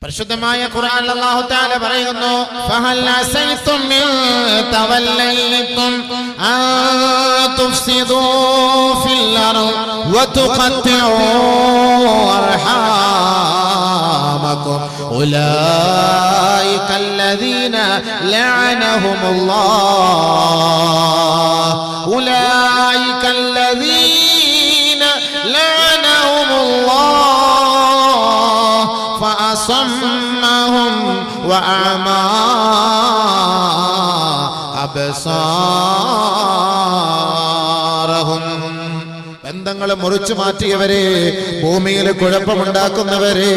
പരിശുദ്ധമായ ഖുർആനിൽ അല്ലാഹു തആല പറയുന്നു ഫഹൽ അസൈതും മിൻ തവല്ലൈതും അൻ തുഫ്സിദൂ ഫിൽ അർദ് വതുഖത്തിഉ അർഹാമകും ഉലൈക അല്ലദീന ലഅനഹുമുല്ലാഹ് ഉലൈക അല്ലദീന ലഅനഹുമുല്ലാഹ് فأصمهم وأعمى أبصارهم ബന്ധങ്ങളെ മുറിച്ചു മാറ്റിയവരെ, ഭൂമിയിൽ കുഴപ്പമുണ്ടാക്കുന്നവരെ,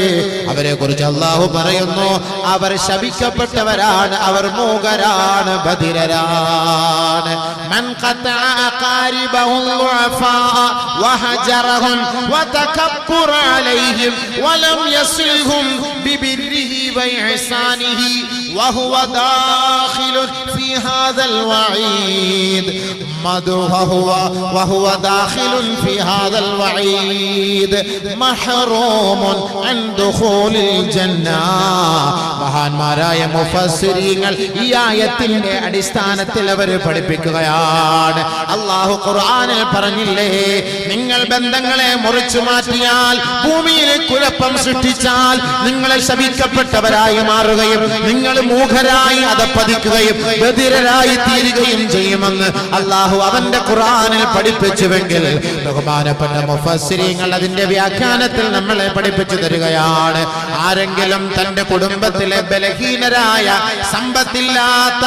അവരെ കുറിച്ച് അല്ലാഹു പറയുന്നു അവർ ശപിക്കപ്പെട്ടവരാണ്, അവർ മൂകരാണ്, ബധിരരാണ്. മൻ ഖതഅ അഖാരിബഹു ളുഅഫാ വഹജറഹും വതകബ്ബറ അലൈഹിം വലം യസിൽഹും ബിബിർരിഹി വഇഹ്സാനിഹി വഹുവ ദാഖിലുൻ ഫീ ഹാദൽ വഈദ് വഹുവ ദാഖിലുൻ في هذا الوعيد محروم عن دخول الجنة. മഹാന്മാരായ മുഫസ്സിരീങ്ങൾ ഈ ആയത്തിന്റെ അടിസ്ഥാനത്തിൽ അവർ പഠിപ്പിക്കുകയാണ്. അല്ലാഹു ഖുർആനിൽ പറഞ്ഞില്ലേ, നിങ്ങൾ ബന്ധങ്ങളെ മുറിച്ചു മാറ്റിയാൽ, ഭൂമിയിൽ കുഴപ്പം സൃഷ്ടിച്ചാൽ നിങ്ങൾ ശപിക്കപ്പെട്ടവരായി മാറുകയും നിങ്ങൾ മൂഢരായി അധപ്പതിക്കുകയും ബധിരരായി തീരുകയും ചെയ്യുമെന്ന് അല്ലാഹു അവന്റെ ഖുർആനിൽ പഠിപ്പിച്ചുവെങ്കിൽ ബഹുമാനപ്പെട്ട മുഫസ്സിരീങ്ങൾ അതിന്റെ വ്യാഖ്യാനത്തിൽ നമ്മളെ പഠിപ്പിച്ചു തരികയാണ്. ആരെങ്കിലും തന്റെ കുടുംബത്തിലെ ബലഹീനരായ, സമ്പത്തില്ലാത്ത,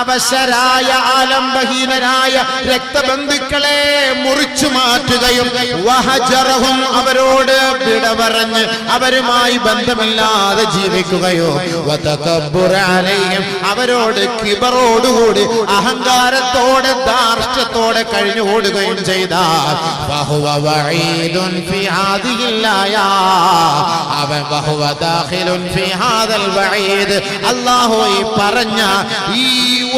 അവശരായ, ആലംബഹീനരായ രക്തബന്ധുക്കളെ മുറിച്ചു മാറ്റുകയും വഹജറഹും അവരോട് വിട പറഞ്ഞ് അവരുമായി ബന്ധമില്ലാതെ ജീവിക്കുകയോ വതകബ്ബറ അലൈഹിം അവരോട് കിബറോടുകൂടി അഹങ്കാരത്തോടെ ധാർഷ്ട്യത്തോടെ കഴിഞ്ഞുകൂടുകയും ചെയ്താൽ فهو وعيد في هذه الآية وهو داخل في هذا الوعيد. അല്ലാഹു ഈ പറഞ്ഞ ഈ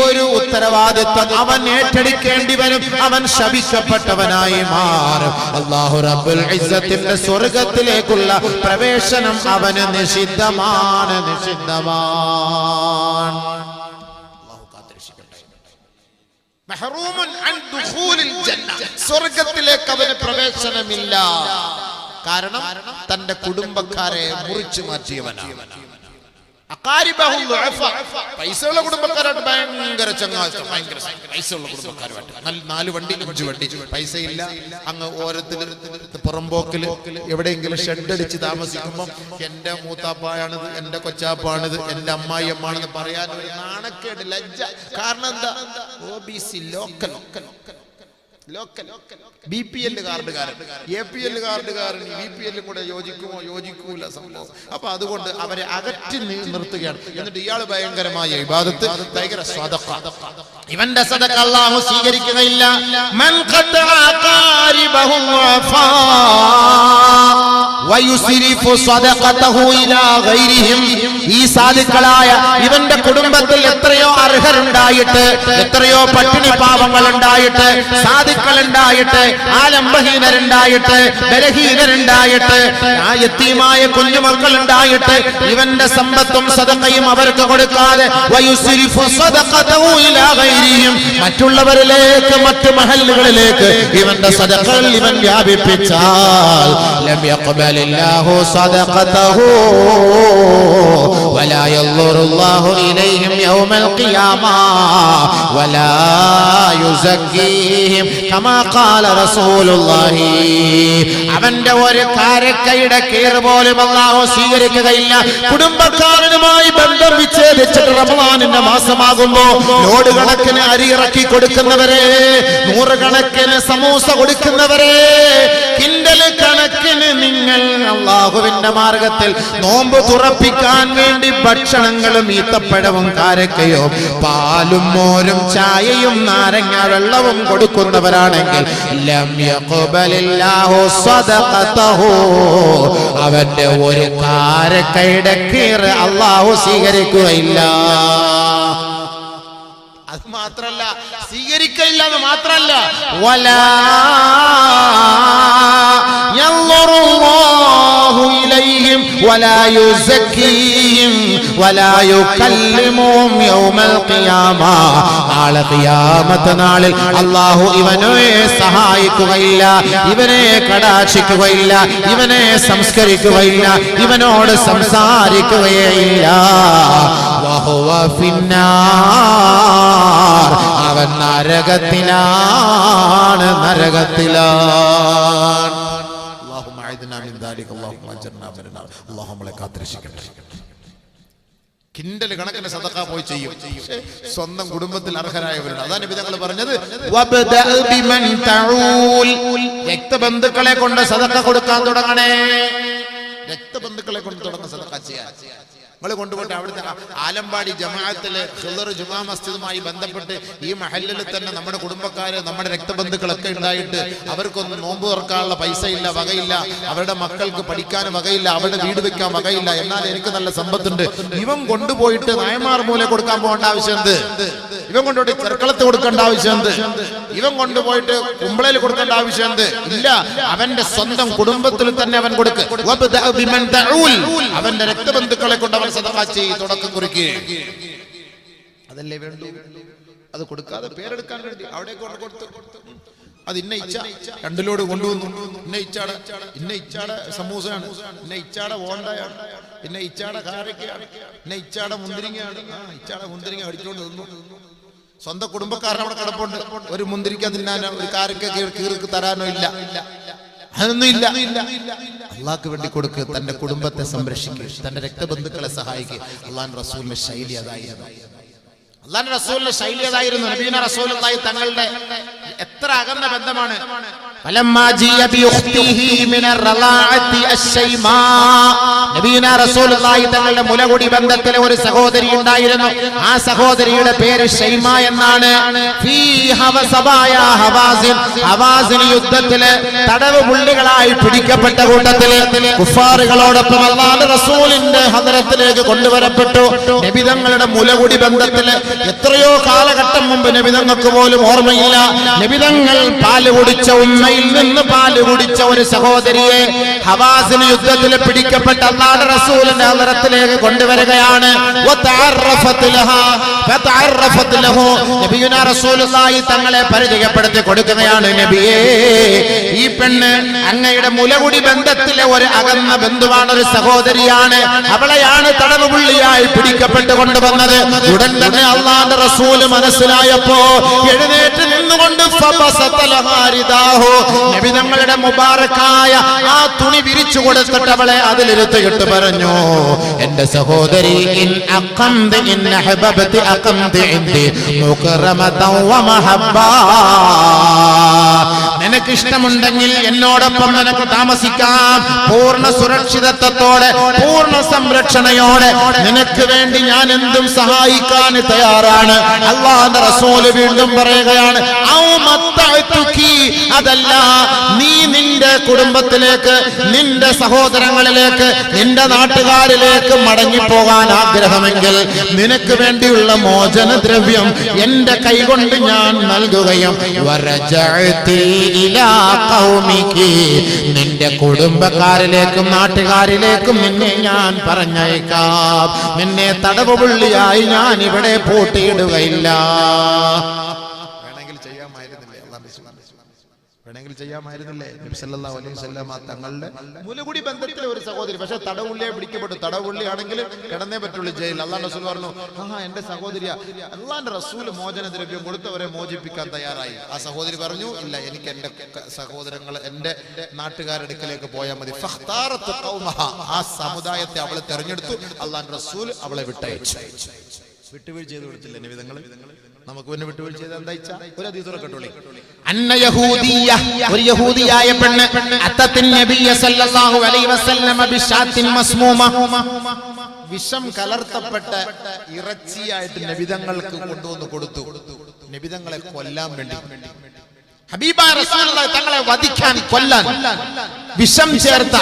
ഒരു ഉത്തരവാദിത്വം അവൻ ഏറ്റെടുക്കേണ്ടി വരും. അവൻ ശപിക്കപ്പെട്ടവനായി മാറും. അല്ലാഹു റബ്ബുൽ ഇസ്സത്തിന്റെ സ്വർഗ്ഗത്തിലേക്കുള്ള പ്രവേശനം അവന് നിഷിദ്ധമാണ്, നിഷിദ്ധമാണ്. സ്വർഗത്തിലേക്ക് അവന് പ്രവേശനമില്ല. കാരണം തന്റെ കുടുംബക്കാരെ മുറിച്ചു മാറ്റിയവനാണ്. പൈസയുള്ള കുടുംബക്കാരായിട്ട് ഭയങ്കര ചങ്ങാത്തം, ഭയങ്കര പൈസയുള്ള കുടുംബക്കാരുമായിട്ട് 4 വണ്ടി 5 വണ്ടി, പൈസയില്ല. അങ്ങ് ഓരോരുത്തർ പുറമ്പോക്കില് എവിടെയെങ്കിലും ഷെഡ് അടിച്ച് താമസിക്കുമ്പോൾ എന്റെ മൂത്താപ്പായാണിത്, എന്റെ കൊച്ചാപ്പാണിത്, എന്റെ അമ്മായിയമ്മാണെന്ന് പറയാൻ ഒരു നാണക്കേട്, ലജ്ജ. കാരണം എന്താ? OBC local BPL കാർഡുകാരൻ, APL കാർഡുകാരൻ VPL കൂടെ യോജിക്കുമോ യോജിക്കൂല സംഭവം. അപ്പൊ അതുകൊണ്ട് അവരെ അകറ്റി നിർത്തുകയാണ്. എന്നിട്ട് ഇയാള് ഭയങ്കരമായ ഇബാദത്ത്, ഭയങ്കര സദഖ. ഇവന്റെ സദഖ അല്ലാഹു സ്വീകരിക്കുകയില്ല. മൻ ഖതഅ ഖാരിബഹു വഫാ വയുസ്രിഫു സദഖതഹു ഇലാ ഗൈരിഹിം. ഈ സാധുക്കളായ ഇവന്റെ കുടുംബത്തിൽ എത്രയോ അർഹരുണ്ടായിട്ട്, എത്രയോ പട്ടിണി പാവങ്ങൾ ഉണ്ടായിട്ട്, സാധുക്കൾ ഉണ്ടായിട്ട്, ആലംബഹീനരുണ്ടായിട്ട്, ബലഹീനരുണ്ടായിട്ട്, യതീമായ കുഞ്ഞുമക്കൾ ഉണ്ടായിട്ട് ഇവന്റെ സമ്പത്തും സദഖയും അവർക്ക് കൊടുക്കാതെ വയുസ്രിഫു സദഖതഹു ഇലാ ഗൈരിഹിം, മറ്റുള്ളവരിലേക്ക്, മറ്റു മഹല്ലുകളിലേക്ക് ഇവന്റെ സദഖകൾ ഇവൻ വ്യാപിപ്പിച്ചാൽ ലം യഖ്ബലില്ലാഹു സദഖതഹു വലാ യൻദുറുല്ലാഹു ഇലൈഹിം യൗമൽ ഖിയാമ വലാ യുസക്കീഹിം കമാ ഖാല റസൂലുള്ളാഹി. അവന്റെ ഒരു കാരക്കയുടെ കീർ പോലും അല്ലാഹു സ്വീകരിക്കുകയില്ല. കുടുംബക്കാരനുമായി ബന്ധം വിച്ഛേദിച്ചിട്ട് റമളാനിന്റെ മാസമാകുമ്പോ ലോഡ് കണക്കിന് അരി ഇറക്കി കൊടുക്കുന്നവരെ, 100 കണക്കിന് സമൂസ കൊടുക്കുന്നവരെ, കിൻഡൽ കണക്കിന് നിങ്ങൾ അല്ലാഹുവിന്റെ മാർഗത്തിൽ നോമ്പ് തുറപ്പിക്കാൻ വേണ്ടി ഭക്ഷണങ്ങളും ഈത്തപ്പഴവും കാരക്കയോ പാലും മോരും ചായയും നാരങ്ങ വെള്ളവും കൊടുക്കുന്നവരാണെങ്കിൽ ലം യഖ്ബലില്ലാഹു സദഖതഹു, അവന്റെ ഒരു കാരക്കയുടെ കീർ അല്ലാഹു സ്വീകരിക്കുകയില്ല. അത് മാത്രല്ല, സ്വീകരിക്കില്ല എന്ന് മാത്രല്ല, വലാ യൻളുറുല്ലാഹു ഇലൈഹിം വലാ യുസക്കീഹിം വലാ യുകല്ലിമുഹും യൗമൽ ഖിയാമ. നാളെ ഖിയാമത്ത് നാളിൽ അല്ലാഹു ഇവനെ സഹായിക്കുകയില്ല, ഇവനെ കടാക്ഷിക്കുകയില്ല, ഇവനെ സംസ്കരിക്കുകയില്ല, ഇവനോട് സംസാരിക്കുകയില്ല. വഹുവ ഫിന്നാർ, അവൻ നരകത്തിലാണ്, നരകത്തിലാണ്. അല്ലാഹുമ്മ അഇദ്നാ മിൻ ദാലിക, അല്ലാഹുമ്മ അജ്ർനാ മിനന്നാർ. അല്ലാഹു നമ്മളെ കാത്തുരക്ഷിക്കട്ടെ. കിൻഡൽ കണക്കിന് സദഖ പോയി ചെയ്യും, സ്വന്തം കുടുംബത്തിൽ അർഹരായവരുണ്ട്. അതാണ് നബി തങ്ങൾ പറഞ്ഞത്, വബ്ദഅ ബിമൻ തഊൽ, രക്തബന്ധുക്കളെ കൊണ്ട് സദഖ കൊടുക്കാൻ തുടങ്ങണേ. രക്തബന്ധുക്കളെ കൊണ്ട് തുടങ്ങുന്ന സദഖ ചെയ്യാൻ നിങ്ങൾ കൊണ്ടുപോയിട്ട് അവിടുത്തെ ആലമ്പാടി ജമാഅത്തിലെ ഖിളർ ജുമാ മസ്ജിദുമായി ബന്ധപ്പെട്ട് ഈ മഹല്ലിൽ തന്നെ നമ്മുടെ കുടുംബക്കാര്, നമ്മുടെ രക്തബന്ധുക്കളൊക്കെ ഉണ്ടായിട്ട് അവർക്കൊന്നും നോമ്പ് തുറക്കാനുള്ള പൈസ ഇല്ല, വകയില്ല, അവരുടെ മക്കൾക്ക് പഠിക്കാൻ വകയില്ല, അവരുടെ വീട് വെക്കാൻ വകയില്ല, എന്നാൽ എനിക്ക് നല്ല സമ്പത്തുണ്ട്. ഇവൻ കൊണ്ടുപോയിട്ട് നായമാർ മൂല കൊടുക്കാൻ പോകേണ്ട ആവശ്യം എന്ത്? ഇവൻ കൊണ്ടുപോയിട്ട് ചെറുക്കളത്ത് കൊടുക്കേണ്ട ആവശ്യം എന്ത്? ഇവൻ കൊണ്ടുപോയിട്ട് കുമ്പളയിൽ കൊടുക്കേണ്ട ആവശ്യം എന്ത്? ഇല്ല, അവന്റെ സ്വന്തം കുടുംബത്തിൽ തന്നെ അവൻ കൊടുക്ക്. അവന്റെ രക്തബന്ധുക്കളെ കൊണ്ട് അവൻ സദഖ ചെയ്ത് തുടക്കം കുറിക്കുക. അതല്ലേ വേണ്ടു. അത് കൊടുക്കാതെ പേരെടുക്കാൻ വേണ്ടി അവിടെ കൊണ്ട് കൊടുത്തു. അത് ഇന്ന ഇച്ച രണ്ടിലോട് കൊണ്ടുവന്നു, ഇന്ന ഇച്ചാടെ സമൂസയാണ്, ഇന്ന ഇച്ചാടെ ഓണ്ടയാണ്, ഇന്ന ഇച്ചാടെ കാരക്കയാണ്, ഇന്ന ഇച്ചാടെ മുന്തിരിങ്ങയാണ്. ഇച്ചാടെ മുന്തിരിങ്ങ അടിച്ചുകൊണ്ട് നിന്നു. സ്വന്തം കുടുംബക്കാരൻ അവിടെ കിടപ്പുണ്ട്, ഒരു മുന്തിരിക്ക തിന്നാനോ ഒരു കാരക്ക കീർക്ക് തരാനോ ഇല്ല, അതൊന്നും ഇല്ല. അള്ളാഹ്ക്ക് വേണ്ടി കൊടുക്ക്, തന്റെ കുടുംബത്തെ സംരക്ഷിക്കുക, തന്റെ രക്തബന്ധുക്കളെ സഹായിക്കുക. അള്ളാഹുവിന്റെ റസൂലിന്റെ ശൈലി അതായിരുന്നു. അള്ളാഹുവിന്റെ റസൂലിന്റെ ശൈലി അതായിരുന്നു. നബീന റസൂലുള്ളാഹി തങ്ങളുടെ എത്ര അകന്ന ബന്ധമാണ്. فلما جاء باخته من الرضاعه الشيماء, നബീന റസൂലുള്ളാഹി തങ്ങളുടെ മുലകുടി ബന്ധത്തിലെ ഒരു സഹോദരി ഉണ്ടായിരുന്നു. ആ സഹോദരിയുടെ പേര് ഷൈമ എന്നാണ്. ഫീ ഹവസബായ ഹവാസിൻ, ഹവാസിൻ യുദ്ധത്തിലെ തടവ് പുള്ളികളായി പിടിക്കപ്പെട്ട കൂട്ടത്തില് കുഫാറുകളോടൊപ്പം അല്ലാഹുവിന്റെ റസൂലിന്റെ ഹദറത്തിലേക്ക് കൊണ്ടുവരപ്പെട്ടു. നബി തങ്ങളുടെ മുലകുടി ബന്ധത്തില് എത്രയോ കാലഘട്ടം മുമ്പ് നബി തങ്ങൾക്ക് പോലും ഓർമ്മയില്ല. നബി തങ്ങൾ പാല് കുടിച്ച ഉമ്മയിൽ നിന്ന് പാല് കുടിച്ച ഒരു സഹോദരിയെ ഹവാസിൻ യുദ്ധത്തിൽ പിടിക്കപ്പെട്ട അല്ലാഹുവിന്റെ റസൂലിന്റെ ഹദറത്തിലേക്ക് കൊണ്ടുവരികയാണ്. നബിയുനാ റസൂലുള്ളാഹി തങ്ങളെ പരിചയപ്പെടുത്തി കൊടുക്കുകയാണ്. നബിയേ, ഈ പെണ്ണ് അങ്ങയുടെ മുലകുടി ബന്ധത്തിലെ ഒരു അകന്ന ബന്ധുവാണ്, ഒരു സഹോദരിയാണ്. അവളെയാണ് തടവ് പുള്ളിയായി പിടിക്കപ്പെട്ട് കൊണ്ടുവന്നത്. ഉടൻ തന്നെ അല്ലാഹുവിന്റെ റസൂല് മനസ്സിലായപ്പോ എഴുന്നേറ്റ് നിന്നുകൊണ്ട് നബി തങ്ങളുടെ മുബാറക്കായ ആ തുണി വിരിച്ചു കൊടുത്തിട്ട് അവളെ അതിലിരുത്തിയിട്ട് പറഞ്ഞു, എന്റെ സഹോദരി, ഇൻ അഖംതി ഇൻ അഹബബതി അഖംതി ഇൻദി മുകറമതൻ വമഹബ്ബ, നിനക്ക് ഇഷ്ടമുണ്ടെങ്കിൽ എന്നോടൊപ്പം നിനക്ക് താമസിക്കാം. പൂർണ്ണ സുരക്ഷിതത്വത്തോടെ, പൂർണ്ണ സംരക്ഷണയോടെ നിനക്ക് വേണ്ടി ഞാൻ എന്തും സഹായിക്കാൻ തയ്യാറാണ്. അല്ലാഹുവിന്റെ റസൂൽ വീണ്ടും പറയുകയാണ്, അതല്ല, നീ നിന്റെ കുടുംബത്തിലേക്ക്, നിന്റെ സഹോദരങ്ങളിലേക്ക്, നിന്റെ നാട്ടുകാരിലേക്ക് മടങ്ങിപ്പോകാൻ ആഗ്രഹമെങ്കിൽ നിനക്ക് വേണ്ടിയുള്ള മോചനദ്രവ്യം എന്റെ കൈകൊണ്ട് ഞാൻ നൽകുകയും നിന്റെ കുടുംബക്കാരിലേക്കും നാട്ടുകാരിലേക്കും നിന്നെ ഞാൻ പറഞ്ഞയക്കാം. നിന്നെ തടവ് പുള്ളിയായി ഞാൻ ഇവിടെ പൂട്ടിയിടുകയില്ല. വേണമെങ്കിൽ ചെയ്യാമായിരുന്നില്ലേ? നബി സല്ലല്ലാഹു അലൈഹി വസല്ലം തങ്ങളുടെ മുലകുടി ബന്ധത്തിലെ ഒരു സഹോദരി, പക്ഷെ തടവുള്ളിയെ പിടിക്കപ്പെട്ടു. തടവുള്ളി ആണെങ്കിൽ കിടന്നേ പറ്റുള്ളൂ ജയിലിൽ. അല്ലാഹുവിന്റെ റസൂൽ പറഞ്ഞു, എന്റെ സഹോദരിയ. അല്ലാഹുവിന്റെ റസൂൽ മോചനദ്രവ്യം കൊടുത്തവരെ മോചിപ്പിക്കാൻ തയ്യാറായി. ആ സഹോദരി പറഞ്ഞു, ഇല്ല, എനിക്ക് എന്റെ സഹോദരങ്ങൾ, എന്റെ നാട്ടുകാരടുക്കലേക്ക് പോയാൽ മതി. ഫഖ്താറത്ത് ഖൗമഹ, ആ സമുദായത്തെ അവളെ തെരഞ്ഞെടുത്തു. അല്ലാഹുവിന്റെ റസൂൽ അവളെ വിട്ടയച്ചു. വിട്ടുവീഴ്ച ചെയ്ത് കൊടുത്തില്ല നബി തങ്ങൾ. നമുക്ക് പിന്നെ വിട്ടുവീഴ്ച ചെയ്ത് എന്താ വെച്ചാൽ ഒരു ഹദീസ് കേട്ടോളി. അന്ന യഹൂദിയ, ഒരു യഹൂദിയായ പെണ്ണ്, അത്തത്തിൻ നബിയ സല്ലല്ലാഹു അലൈഹി വസല്ലം ബിശാത്തിൻ മസ്മൂമ, വിഷം കലർത്തപ്പെട്ട ഇറച്ചിയായിട്ട് നബി തങ്ങൾക്ക് കൊണ്ടുവന്ന് കൊടുത്തു. നബി തങ്ങളെ കൊല്ലാൻ വേണ്ടി, ഹബീബായ റസൂലുള്ളാഹി തങ്ങളെ വധിക്കാൻ, കൊല്ലാൻ വിഷം ചേർത്ത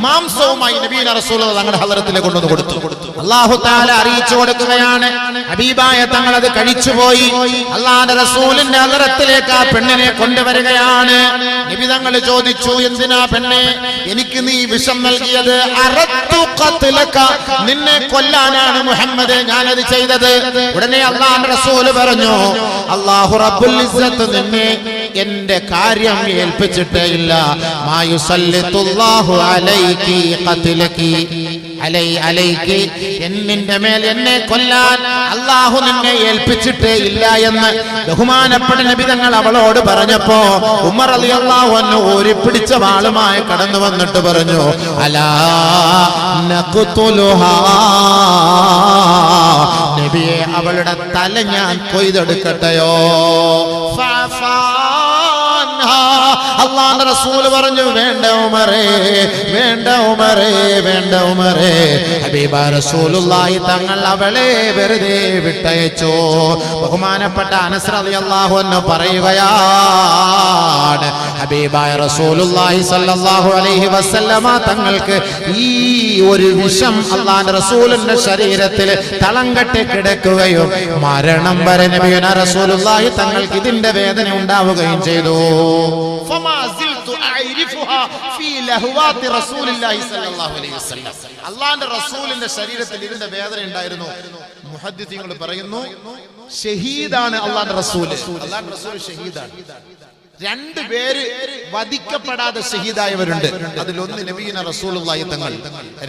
മാംസവുമായി നബിയുടെ റസൂലുള്ളാഹി തങ്ങളുടെ ഹദറത്തിലേക്ക് കൊണ്ടുവന്ന് കൊടുത്തു. അല്ലാഹു തആല അറിയിച്ചു കൊടുക്കുകയാണ്. ഹബീബായ തങ്ങൾ അത് കഴിച്ചുപോയി. അല്ലാഹുവിന്റെ റസൂലിന്റെ ഹദറത്തിലേക്ക് ആ പെണ്ണിനെ കൊണ്ടുവരികയാണ്. നബി തങ്ങൾ ചോദിച്ചു, എന്തിനാ പെണ്ണെ എനിക്ക് നീ വിഷം നൽകിയത്? അറത്തു ഖത്ലക, നിന്നെ കൊല്ലാനാണ് മുഹമ്മദ് ഞാനത് ചെയ്തത്. ഉടനെ അല്ലാഹുവിന്റെ റസൂൽ പറഞ്ഞു, അല്ലാഹു റബ്ബുൽ ഇസ്സത്ത് നിന്നെ എന്റെ കാര്യം ഏൽപ്പിച്ചിട്ടേ ഇല്ല. മാ യുസല്ലിതുല്ലാഹു അലൈകി ഖത്ലകി അലൈകി, നിന്റെ മേൽ എന്നെ കൊല്ലാൻ അല്ലാഹു നിന്നെ ഏൽപ്പിച്ചിട്ടേ ഇല്ല എന്ന് ബഹുമാനപ്പെട്ട നബി തങ്ങൾ അവളോട് പറഞ്ഞപ്പോ ഉമർ റളിയല്ലാഹു അൻഹു ഓരിപ്പിടിച്ച വാളുമായി കടന്നു വന്നിട്ട് പറഞ്ഞു, അലാ നഖ്തുലുഹാ, നബിയെ അവളുടെ തല ഞാൻ കൊയ്തെടുക്കട്ടെയോ? അല്ലാഹുവിന്റെ റസൂൽ പറഞ്ഞു, വേണ്ട ഉമറേ, വേണ്ട ഉമറേ, വേണ്ട ഉമറേ. ഹബീബായ റസൂലുള്ളാഹി തങ്ങൾ അവളെ വെറുതെ വിട്ടയച്ചു. ബഹുമാനപ്പെട്ട അനസ് റളിയല്ലാഹു അൻഹു പറയുകയാണ്, ഹബീബായ റസൂലുള്ളാഹി സ്വല്ലല്ലാഹു അലൈഹി വസല്ലമ തങ്ങൾക്ക് ഈ ഒരു വിഷം അല്ലാഹുവിന്റെ റസൂലിന്റെ ശരീരത്തിൽ തളം കെട്ടി കിടക്കുകയും മരണം വരെ നബിയുനാ റസൂലുള്ളാഹി തങ്ങൾക്ക് ഇതിന്റെ വേദന ഉണ്ടാവുകയും ചെയ്തു. അള്ളാന്റെ റസൂലിന്റെ ശരീരത്തിൽ ഇതിന്റെ വേദന ഉണ്ടായിരുന്നു. മുഹദ്ദിഥീങ്ങൾ പറയുന്നു, ഷഹീദാണ് അള്ളാന്റെ റസൂല്. അള്ളാന്റെ റസൂൽ ഷഹീദാണ്. രണ്ടുപേര് വധിക്കപ്പെടാതെ ഷഹീദായവരുണ്ട്. അതിലൊന്ന് നബിയുനാ റസൂലുള്ളാഹി തങ്ങൾ,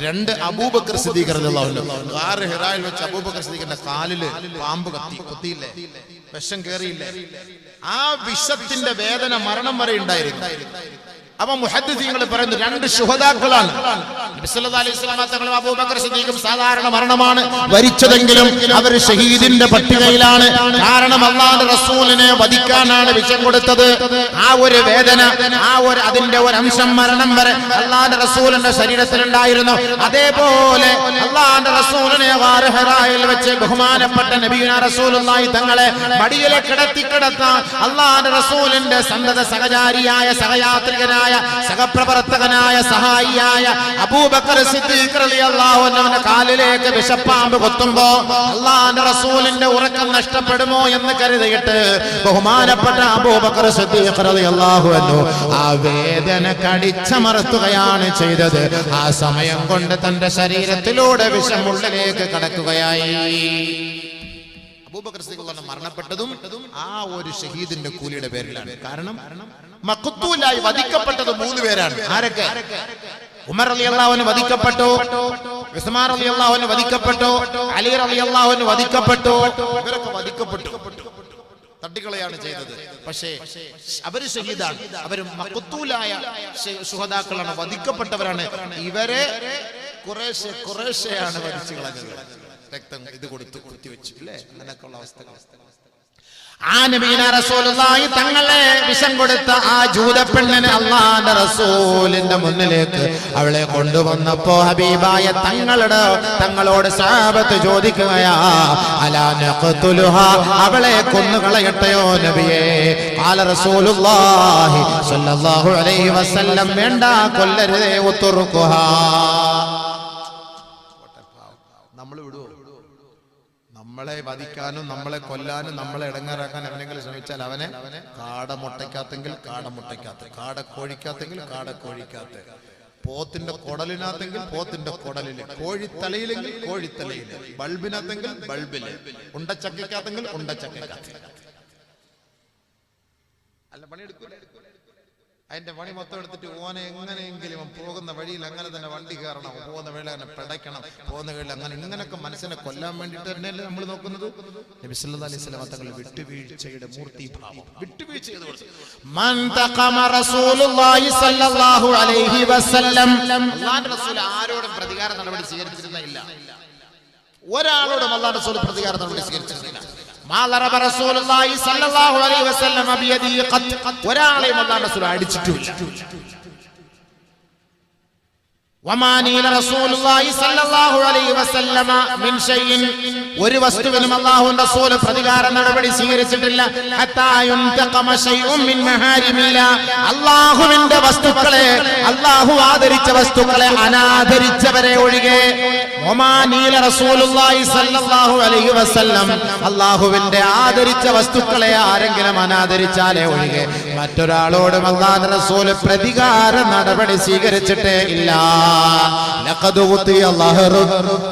രണ്ട് അബൂബക്കർ സിദ്ദീഖ് റളിയല്ലാഹു അൻഹു. ഗാർ ഹിറായിൽ വെച്ച് അബൂബക്കർ സിദ്ദീഖിന്റെ കാലില് പാമ്പ് കൊത്തിയില്ലേ, വിഷം കേറിയില്ലേ? ആ വിഷത്തിന്റെ വേദന മരണം വരെ ഉണ്ടായിരുന്നു. അപ്പൊ മുഹദ്ദിഥീങ്ങൾ പറയുന്നു, രണ്ട് ശുഹദാക്കളാണ്. നബി സല്ലല്ലാഹു അലൈഹി വസല്ലം തങ്ങളും അബൂബക്കർ സിദ്ദീഖും സാധാരണ മരണമാണ് വരിച്ചതെങ്കിലും അവർ ഷഹീദിന്റെ പട്ടികയിലാണ്. കാരണം അല്ലാഹുവിന്റെ റസൂലിനെ വധിക്കാനാണ് വിഷം കൊടുത്തത്. ആ ഒരു വേദന, അതിന്റെ ഒരു അംശം മരണം വരെ അല്ലാഹുവിന്റെ റസൂലിന്റെ ശരീരത്തിൽ ഉണ്ടായിരുന്നു. അതേപോലെ അല്ലാഹുവിന്റെ റസൂലിനെ ഗാർ ഹിറായിൽ വെച്ച് ബഹുമാനപ്പെട്ട നബിയുനാ റസൂലുള്ളാഹി തങ്ങളെ മടിയിലെ കിടത്താൻ അല്ലാഹുവിന്റെ റസൂലിന്റെ സന്തത സഹചാരിയായ സഹയാത്രികനായ സഹപ്രവർത്തകനായ സഹായിയായ അബൂബക്കർ സിദ്ദീഖ് റളിയല്ലാഹു അൻഹുവിന്റെ കാലിലേക്ക് വിഷപ്പാമ്പ് കൊത്തുമ്പോ അല്ലാഹുവിന്റെ റസൂലിന്റെ ഉറക്കം നഷ്ടപ്പെടുമോ എന്ന് കരുതിയിട്ട് ബഹുമാനപ്പെട്ട അബൂബക്കർ സിദ്ദീഖ് റളിയല്ലാഹു അൻഹു ആ വേദന കടിച്ചമർത്തുകയാണ് ചെയ്തത്. ആ സമയം കൊണ്ട് തന്റെ ശരീരത്തിലൂടെ വിഷം ഉള്ളിലേക്ക് കടക്കുകയായി. അബൂബക്കർ സിദ്ദീഖ് മരണപ്പെട്ടതും ആ ഒരു ഷഹീദിന്റെ കൂലിയുടെ പേരിലാണ്. കാരണം മഖ്തൂലായി വധിക്കപ്പെട്ടത് 3 പേരാണ്. ആരൊക്കെ? ഉമർ റളിയല്ലാഹു അൻഹു വധിക്കപ്പെട്ടു, ഉസ്മാൻ റളിയല്ലാഹു അൻഹു വധിക്കപ്പെട്ടു, അലി റളിയല്ലാഹു അൻഹു വധിക്കപ്പെട്ടു. ഇവരൊക്കെ വധിക്കപ്പെട്ടു, തട്ടിക്കളയാണ് ചെയ്തത്. പക്ഷേ അവര് ഷഹീദാണ്. അവര് മഖ്തൂലായ ശുഹദാക്കളാണ്, വധിക്കപ്പെട്ടവരാണ്. ഇവരെ കുറേശ്ശെയാണ് വധിച്ചു കളഞ്ഞത്. രക്തം ഇത് കൊടുത്തു കുത്തിവെച്ചു, അല്ലേ? അങ്ങനെയൊക്കെയുള്ള അവസ്ഥകൾ. ആ നബിയുനാ റസൂലുള്ളാഹി തങ്ങളെ വിഷം കൊടുത്ത ആ ജൂതപ്പെണ്ണിനെ അല്ലാഹുവിന്റെ റസൂലിന്റെ മുന്നിലേക്ക് അവളെ കൊണ്ടുവന്നപ്പോ ഹബീബായ തങ്ങളോട് സഹാബത്ത് ചോദിക്കുകയാ, അലാ നഖ്തുലുഹാ, അവളെ കൊന്നുകളയട്ടെയോ നബിയേ? ഖാല റസൂലുള്ളാഹി സ്വല്ലല്ലാഹു അലൈഹി വസല്ലം, വേണ്ട, കൊല്ലരുതേ, ഉത്തുറുഖുഹാ. നമ്മൾ വിടുവോ? നമ്മളെ വധിക്കാനും നമ്മളെ കൊല്ലാനും നമ്മളെ ഇടങ്ങാറാക്കാൻ അവനെങ്കിലും ശ്രമിച്ചാൽ അവനെ കാടമുട്ടയ്ക്കാത്തെങ്കിൽ കാടമുട്ടയ്ക്കാത്ത്, കാടക്കോഴിക്കാത്തെങ്കിൽ കാടക്കോഴിക്കാത്ത്, പോത്തിന്റെ കുടലിനകത്തെങ്കിൽ പോത്തിന്റെ കുടലില്, കോഴിത്തലയിലെങ്കിൽ കോഴിത്തലയില്, ബൾബിനകത്തെങ്കിൽ ബൾബില്, ഉണ്ടച്ചക്കയ്ക്കകത്തെങ്കിൽ ഉണ്ടച്ചക്കയ്ക്കകത്ത്. അല്ല, പണിയെടുക്കൂല. അതിന്റെ പണി മൊത്തം എടുത്തിട്ട് ഓനെ എങ്ങനെയെങ്കിലും പോകുന്ന വഴിയിൽ അങ്ങനെ തന്നെ വണ്ടി കയറണം, പോകുന്ന വഴിയിൽ അങ്ങനെ പിടയ്ക്കണം, പോകുന്ന വഴിയിൽ അങ്ങനെ ഇങ്ങനെയൊക്കെ മനസ്സിനെ കൊല്ലാൻ വേണ്ടിയിട്ട് തന്നെയല്ലേ നമ്മൾ നോക്കുന്നത്. നബി സല്ലല്ലാഹു അലൈഹി വസല്ലം തങ്ങൾ വിട്ടുവീഴ്ചയുടെ മൂർത്തിഭാവം, വിട്ടുവീഴ്ച ചെയ്തു കൊടുത്തു. മൻ തഖമ റസൂലുള്ളാഹി സല്ലല്ലാഹു അലൈഹി വസല്ലം, അല്ലാഹുവിന്റെ റസൂൽ ആരോടും പ്രതികാര നടപടി സ്വീകരിച്ചിരുന്നില്ല. ഒരാളോടും അല്ലാഹുവിന്റെ റസൂൽ പ്രതികാര നടപടി സ്വീകരിച്ചിരുന്നില്ല. ഒരാളെയും അല്ലാഹുവിന്റെ റസൂൽ അടിച്ചിട്ടില്ല. വമാനീല റസൂലുള്ളാഹി സ്വല്ലല്ലാഹു അലൈഹി വസല്ലമ മിൻ ഷൈഇൻ, ഒരു വസ്തുവിനും അല്ലാഹുവിന്റെ റസൂൽ പ്രതികാര നടപടി സ്വീകരിച്ചിട്ടില്ല. ഹത്താ യുൻതഖമ ഷൈഉൻ മിൻ മഹാരിമില്ലാ, അല്ലാഹുവിന്റെ വസ്തുക്കളെ, അല്ലാഹു ആദരിച്ച വസ്തുക്കളെ അനാദരിച്ചവരെ ഒഴികെ. വമാനീല റസൂലുള്ളാഹി സ്വല്ലല്ലാഹു അലൈഹി വസല്ലം, അല്ലാഹുവിന്റെ ആദരിച്ച വസ്തുക്കളെ ആരെങ്കിലും അനാദരിച്ചാലേ ഒഴികെ മറ്റൊരാളോടും അല്ലാഹുവിന്റെ റസൂൽ പ്രതികാര നടപടി സ്വീകരിച്ചിട്ടേ ഇല്ല. لقد غطي ظهرك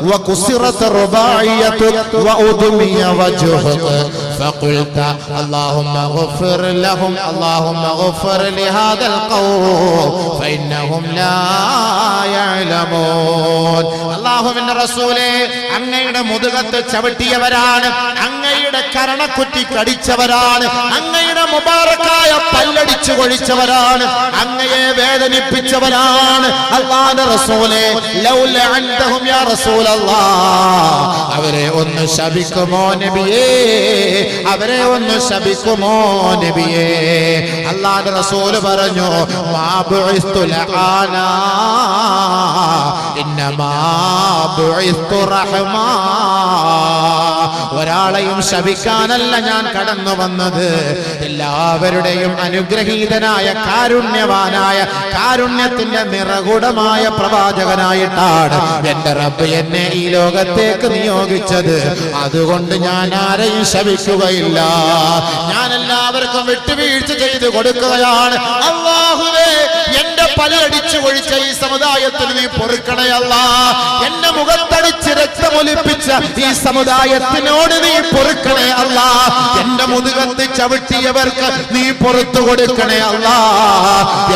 وكسرت رباعيتك وأدمي وجهك فقلت اللهم اغفر لهم اللهم اغفر لهذا القوم فإنهم لا يعلمون. അല്ലാഹുവിന്റെ റസൂലേ, അങ്ങയുടെ മുതുകത്ത് ചവിട്ടിയവരാണ്, അങ്ങയുടെ കരണക്കുറ്റി കടിച്ചവരാണ്, അങ്ങയുടെ മുബാറക്കായ പല്ലടിച്ചു കൊഴിച്ചവരാണ്, അങ്ങയെ വേദനിപ്പിച്ചവരാണ്. അല്ലാഹുവിന്റെ റസൂലേ, ലൗല അൻതഹും യാ റസൂലല്ലാഹ്, അവരെ ഒന്ന് ശപിക്കുമോ നബിയേ, അവരെ ഒന്ന് ശപിക്കുമോ നബിയേ. അല്ലാഹുവിന്റെ റസൂൽ പറഞ്ഞു, മാ ബുഇസ്തു ലഅനാ ഇന്നമാ ബുഇസ്തു റഹ്മാ, ഒരാളെയും ശപിക്കാനല്ല ഞാൻ കടന്നു വന്നത്, എല്ലാവരുടെയും അനുഗ്രഹീതനായ കാരുണ്യവാനായ കാരുണ്യത്തിന്റെ നിറകുടമായ പ്രവാചകനായിട്ടാണ് എന്റെ റബ്ബ് എന്നെ ഈ ലോകത്തേക്ക് നിയോഗിച്ചത്. അതുകൊണ്ട് ഞാൻ ആരെയും ശപിക്കുകയില്ല, ഞാൻ എല്ലാവർക്കും വിട്ടുവീഴ്ച ചെയ്തു കൊടുക്കുകയാണ്. അല്ലാഹുവേ, എന്റെ പലയടിച്ചു കൊഴിച്ച ഈ സമുദായത്തിന് നീ പൊറുക്കണേ അല്ലാ, എന്റെ മുഖത്തടിച്ച് രക്തമൊലിപ്പിച്ച ഈ സമുദായത്തിനോട് നീ പൊറുക്കണേ അല്ലാ, എന്റെ മുതുകത്ത് ചവിട്ടിയവർക്ക് നീ പൊറുത്തു കൊടുക്കണേ അല്ലാ,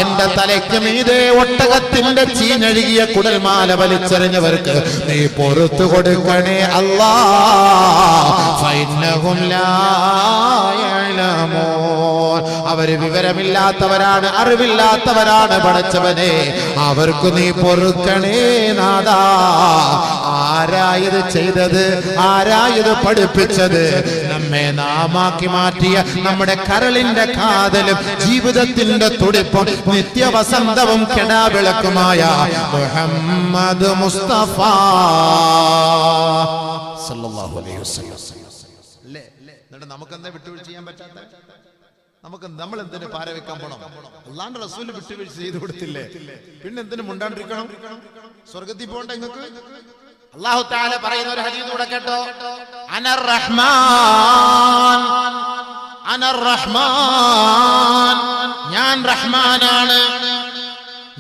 എന്റെ തലയ്ക്ക് മീതെ ഒട്ടകത്തിന്റെ ചീഞ്ഞഴുകിയ കുടൽമാല വലിച്ചെറിഞ്ഞവർക്ക് നീ പൊറുത്തു കൊടുക്കണേ അല്ലാ. ഫഇന്നഹും ലാ യഅലമൂൻ, അവര് വിവരമില്ലാത്തവരാണ്, അറിവില്ലാത്തവരാണ്. പടച്ചവനെ, അവർക്ക് നീ പൊറുക്കണേ നാദാ. ആരായത് ചെയ്തത്, ആരായത് പഠിപ്പിച്ചത്, നമ്മെ നാമാക്കി മാറ്റിയ നമ്മുടെ കരളിന്റെ കാതലും ജീവിതത്തിന്റെ തുടിപ്പും നിത്യവസന്തവും കെടാവിളക്കുമായ മുഹമ്മദ് മുസ്തഫ സല്ലല്ലാഹു അലൈഹി വസല്ലം. അല്ലേ, എന്നിട്ട് നമുക്കെന്താ വിട്ടുവീഴ്ച ചെയ്യാൻ പറ്റാത്ത? നമ്മൾ എന്തിനു പാര വെക്കാൻ പോണം? അല്ലാഹുവിന്റെ റസൂൽ വിട്ടുവീഴ്ച ചെയ്തു കൊടുത്തില്ലേ, പിന്നെ എന്തിനു മുണ്ടാണ്ടിരിക്കണം? സ്വർഗത്തിൽ പോകണ്ട നിങ്ങൾക്ക്? അല്ലാഹു തആല പറയുന്ന ഒരു ഹദീസ് കൂടെ കേട്ടോ, അനർ റഹ്മാൻ, അനർ റഹ്മാൻ, ഞാൻ റഹ്മാനാണ്,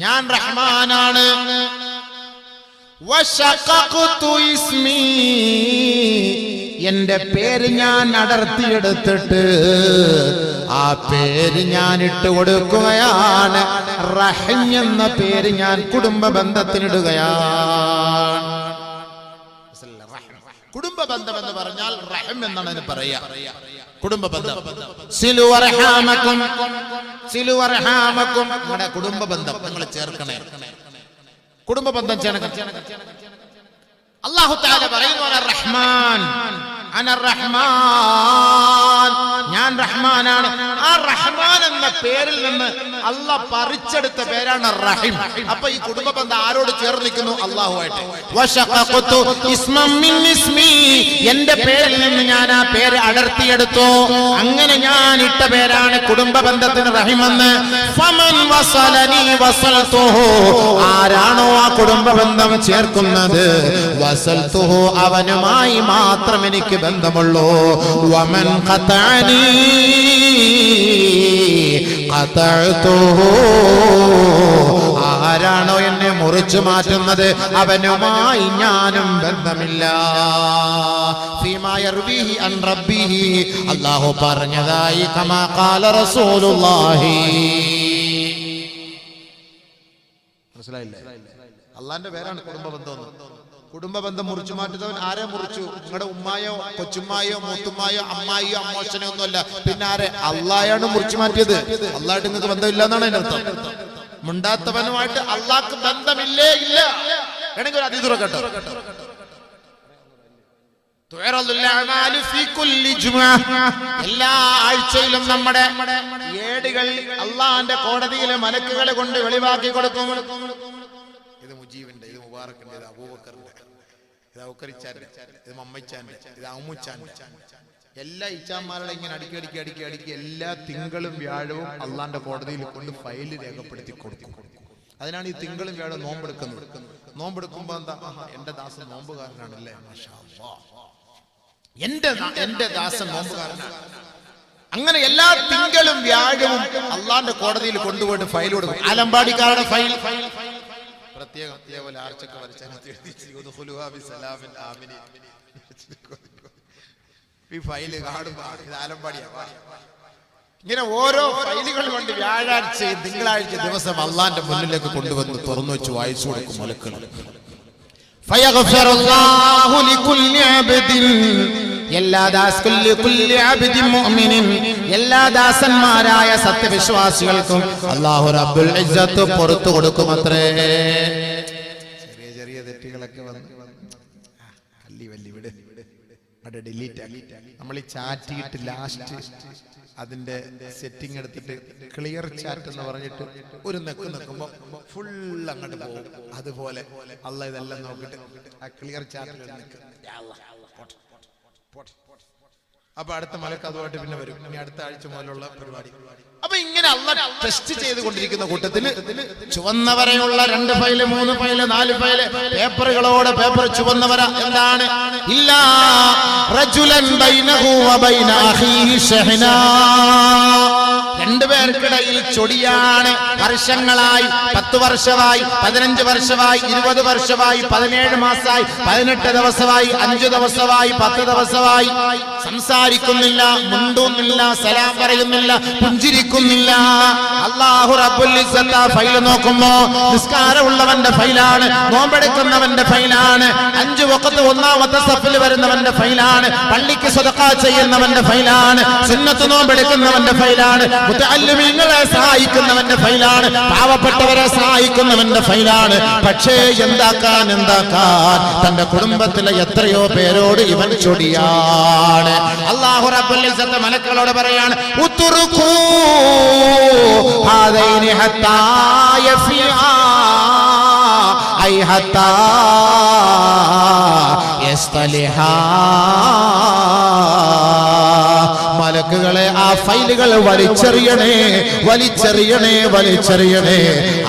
ഞാൻ റഹ്മാനാണ്. വശഖഖതു ഇസ്മി, എന്റെ പേര് ഞാൻ അടർത്തിയെടുത്തിട്ട് ആ പേര് ഞാൻ ഇട്ട് കൊടുക്കുകയാണ്. റഹീം എന്ന പേര് ഞാൻ കുടുംബ ബന്ധത്തിനിടുകയാണ്. കുടുംബ ബന്ധം എന്ന് പറഞ്ഞാൽ റഹീം എന്നാണ് അതിന് പറയാ. കുടുംബ ബന്ധം, സിലു അർഹാമകും, സിലു അർഹാമകും, നമ്മുടെ കുടുംബ ബന്ധം നിങ്ങൾ ചേർക്കണേ. കുടുംബ ബന്ധം ചേർക്കണം. അല്ലാഹു തആല പറയുന്നു, അനർ റഹ്മാൻ, അനർ റഹ്മാൻ, ഞാൻ റഹ്മാനാണ്. ആ റഹ്മാൻ എന്ന പേരിൽ നിന്ന് അല്ലാഹ് പറിച്ചെടുത്ത പേരാണ് റഹീം. അപ്പൊ ഈ കുടുംബ ബന്ധം ആരോട് ചേർന്ന് നിൽക്കുന്നു? അല്ലാഹുവായിട്ട്. വശഖഖതു ഇസ്മൻ മിൻ ഇസ്മി, എന്റെ പേരിൽ നിന്ന് ഞാൻ ആ പേര് അടർത്തിയെടുത്തു, അങ്ങനെ ഞാൻ ഇട്ട പേരാണ് കുടുംബ ബന്ധത്തിന് റഹീം എന്ന്. ഫമൻ വസലനി വസൽതുഹു, ആരാണോ ആ കുടുംബ ബന്ധം ചേർക്കുന്നത്, വസൽതുഹു, അവനുമായി മാത്രം എനിക്ക് ബന്ധമുള്ളൂ. വമൻ ഖതഅനി ഖതഅതുഹു, ആരാണോ എന്നെ മുറിച്ചു മാറ്റുന്നത് അവനുമായി ഞാനും ബന്ധമില്ല. ഫീമാ യർവീഹി അൻ റബ്ബിഹി, അല്ലാഹു പറഞ്ഞതായി കമാ ഖാല റസൂലുള്ളാഹി. മനസ്സിലായില്ലേ? അല്ലാഹുവിന്റെ പേരാണ് കുടുംബ ബന്ധം. കുടുംബ ബന്ധം മുറിച്ചു മാറ്റുന്നവൻ ആരെ മുറിച്ചു? നിങ്ങളുടെ ഉമ്മായോ കൊച്ചുമ്മായോ മൂത്തുമ്മായോ അമ്മായിയോ അമ്മോശനോ ഒന്നുമല്ല, പിന്നെ ആരെ? അള്ളാഹയാണ് മുറിച്ചു മാറ്റിയത്. അള്ളാഹുമായിട്ട് നിങ്ങൾക്ക് ബന്ധമില്ല എന്നാണ് അതിന്റെ അർത്ഥം. മുണ്ടാത്തവനുമായിട്ട് അള്ളാഹ്ക്ക് ബന്ധമില്ലേ ഇല്ല. വേണമെങ്കിൽ ഒരു അതീതുറ കേട്ടോ, എല്ലാ ആഴ്ചയിലും നമ്മുടെ ഏടുകൾ അള്ളാഹുവിന്റെ കോടതിയിലെ മലക്കുകളെ കൊണ്ട് വെളിവാക്കി കൊടുക്കും. ഇത് മുജീബിന്റെ, ഇത് മുബാറക്കിന്റെ, ഇത് അബൂബക്കറിന്റെ, ഇത് ഔക്കറിച്ചാന്റെ, ഇത് മമ്മച്ചാന്റെ, ഇത് അമ്മുച്ചാന്റെ, എല്ലാ ഇച്ചാന്മാരുടെ ഇങ്ങനെ അടുക്കി എല്ലാ തിങ്കളും വ്യാഴവും അള്ളാന്റെ കോടതിയിൽ കൊണ്ട് ഫയല് രേഖപ്പെടുത്തി കൊടുക്കും. അതിനാണ് ഈ തിങ്കളും വ്യാഴവും നോമ്പെടുക്കുന്നത്. നോമ്പെടുക്കുമ്പോ എന്താ, എന്റെ ദാസൻ നോമ്പുകാരനാണല്ലേ, മാഷാ അല്ലാഹ്, എന്റെ ദാസൻ നോമ്പുകാരനാണ്. അങ്ങനെ എല്ലാ തിങ്കളും വ്യാഴവും അള്ളാന്റെ കോടതിയിൽ കൊണ്ടുപോയിട്ട് ഫയൽ കൊടുക്കും. ആലമ്പാടിക്കാരുടെ ഫയൽ പ്രത്യേകം അതേപോലെ ആർച്ചൊക്കെ വരച്ചാൽ ഈ ഫയല് കാണുമ്പോ ഇത് ആലമ്പാടിയാ. ഇങ്ങനെ ഓരോ ഫയലുകൾ കൊണ്ട് വ്യാഴാഴ്ചയും തിങ്കളാഴ്ച ദിവസം അള്ളാന്റെ മുന്നിലേക്ക് കൊണ്ടുവന്ന് തുറന്നു വെച്ച് വായിച്ചു കൊടുക്കും മലക്കൾ. എല്ലാ ദാസന്മാരായ സത്യവിശ്വാസികൾക്കും അല്ലാഹു റബ്ബുൽ ഇസ്സത്ത് പുറത്തു കൊടുക്കും അത്രേ. ചെറിയ ചെറിയ തെറ്റുകളൊക്കെ വന്ന് ഡിലീറ്റ് ആക്കി നമ്മൾ ഈ ചാറ്റിയിട്ട് ലാസ്റ്റ് അതിന്റെ സെറ്റിംഗ് എടുത്തിട്ട് ക്ലിയർ ചാറ്റ് എന്ന് പറഞ്ഞിട്ട് ഒരു നെക്കുമ്പോ ഫുൾ അങ്ങോട്ട് പോകും. അതുപോലെ അള്ളാഹ് ഇതെല്ലാം നോക്കിട്ട് ആ ക്ലിയർ ചാറ്റിൽ നിൽക്കും. അപ്പൊ അടുത്ത മലക്ക് അതുമായിട്ട് പിന്നെ വരും. ഇനി അടുത്ത ആഴ്ച മുതലുള്ള പരിപാടി. അപ്പൊ ഇങ്ങനെ അള്ളാഹ് ടെസ്റ്റ് ചെയ്തുകൊണ്ടിരിക്കുന്ന കൂട്ടത്തില് ചുവന്നവരെയുള്ള 2 ഫയല് 3 ഫയല് 4 ഫയല് പേപ്പറുകളോട് പേപ്പർ ചുവന്നവര എന്താണ്? ഇല്ലാ റജുലൻ ബൈനഹു വ ബൈന അഖീഹി ഷഹ്നാ. രണ്ടുപേർക്കിടയിൽ ചൊടിയാണ്. വർഷങ്ങളായി, 10 വർഷമായി, 15 വർഷമായി, 20 വർഷമായി, 17 മാസമായി, 18 ദിവസമായി, 5 ദിവസമായി, 10 ദിവസമായി. സംസാരിക്കുന്നില്ല, മുണ്ടുന്നില്ല, സലാം പറയുന്നില്ല, പുഞ്ചിരിക്കുന്നില്ല. അല്ലാഹു റബ്ബുൽ ഇസ്സത്ത് ഫൈൽ നോക്കുമ്പോ നിസ്കാരമുള്ളവന്റെ ഫൈലാണ്, നോമ്പെടുക്കുന്നവന്റെ ഫൈലാണ്, 5 വഖത്ത് ഒന്നാമത്തെ സഫിൽ വരുന്നവന്റെ ഫൈലാണ്, പള്ളിക്ക് സദഖ ചെയ്യുന്നവന്റെ ഫൈലാണ്, സുന്നത്ത് നോമ്പെടുക്കുന്നവന്റെ ഫൈലാണ്, മുതഅല്ലിമീങ്ങളെ സഹായിക്കുന്നവന്റെ ഫൈലാണ്, പാവപ്പെട്ടവരെ സഹായിക്കുന്നവന്റെ ഫൈലാണ്. പക്ഷേ എന്താക്കാൻ തന്റെ കുടുംബത്തിലെ എത്രയോ പേരോട് ഇവൻ ചൊടിയാണ്. അല്ലാഹു റബ്ബുൽ ഇസ്സത്ത് മലക്കളോട് പറയാണ്, ഉത്റുകൂ ഹാദൈനി ഹത്താ യഫിആ ഐ ഹത്താ യസ്തലിഹാ. മലക്കുകളെ ആ ഫയലുകൾ വലിച്ചെറിയണേ, വലിച്ചെറിയണേ, വലിച്ചെറിയണേ.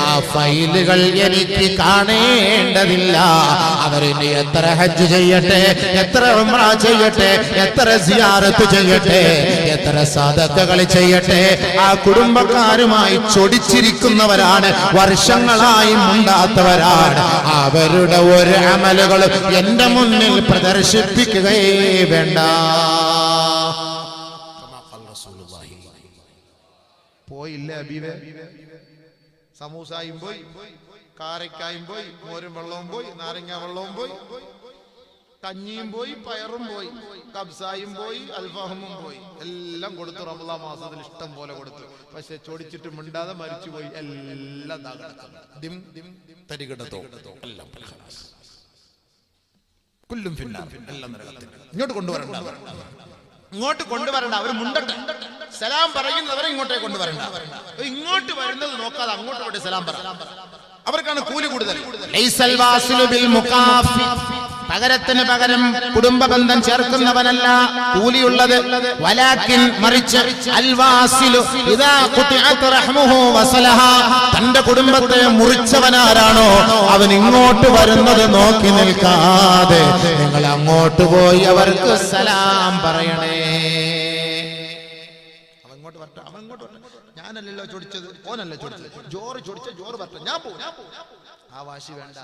ആ ഫയലുകൾ എനിക്ക് കാണേണ്ടതില്ല. അവരിനി എത്ര ഹജ്ജ് ചെയ്യട്ടെ, എത്ര ഉംറ ചെയ്യട്ടെ, എത്ര സിയാറത്ത് ചെയ്യട്ടെ, എത്ര സദഖകൾ ചെയ്യട്ടെ, ആ കുടുംബക്കാരുമായി ചൊടിച്ചിരിക്കുന്നവരാണ്, വർഷങ്ങളായി മുണ്ടാത്തവരാണ്. അവരുടെ ഒരു അമലുകളും എന്റെ മുന്നിൽ പ്രദർശിപ്പിക്കുകയേ വേണ്ട. പോയില്ലേ അബീബേ? സമൂസായും പോയി, കാരക്കായും പോയി, മോരും വെള്ളവും പോയി, നാരങ്ങ വെള്ളവും പോയി, കഞ്ഞിയും പോയി, പയറും പോയി, കബ്സായും പോയി, അൽഫാഹമും പോയി, എല്ലാം കൊടുത്തു. റമളാൻ മാസത്തിൽ ഇഷ്ടം പോലെ കൊടുത്തു. പക്ഷെ ചൊടിച്ചിട്ട് മിണ്ടാതെ മരിച്ചുപോയി. എല്ലാം ഇങ്ങോട്ട് കൊണ്ടുവരണ്ട, ഇങ്ങോട്ട് കൊണ്ടുവരണ്ട. അവർ മുണ്ടട്ടെ, സലാം പറയുന്നവരെ ഇങ്ങോട്ടേ കൊണ്ടുവരണ്ട. ഇങ്ങോട്ട് വരുന്നത് നോക്കാതെ അങ്ങോട്ട് പോയിട്ട് സലാം പറ. അവർക്കാണ് കൂലി കൂടുതൽ. പകരത്തിന് പകരം കുടുംബ ബന്ധം ചേർക്കുന്നവനല്ല കൂലിയുള്ളത്. വലാകിൻ മറിച്ച് അൽവാസിലു ഇദാ ഖുതിഅത് റഹ്മുഹു വസലഹ. തന്റെ കുടുംബത്തെ മുറിച്ചവനാരാണോ അവൻ ഇങ്ങോട്ട് വരുന്നത് നോക്കി നിൽക്കാതെ നിങ്ങൾ അങ്ങോട്ട് പോയി അവർക്ക് സലാം പറയണേ. ഞാനല്ലല്ലോ ചൊടിച്ചത്, ഓനല്ല ചൊടിച്ചത്. ജോറ് ചൊടിച്ച ജോറ് പറ്റ, ഞാൻ പോകും. ആ വാശി വേണ്ട,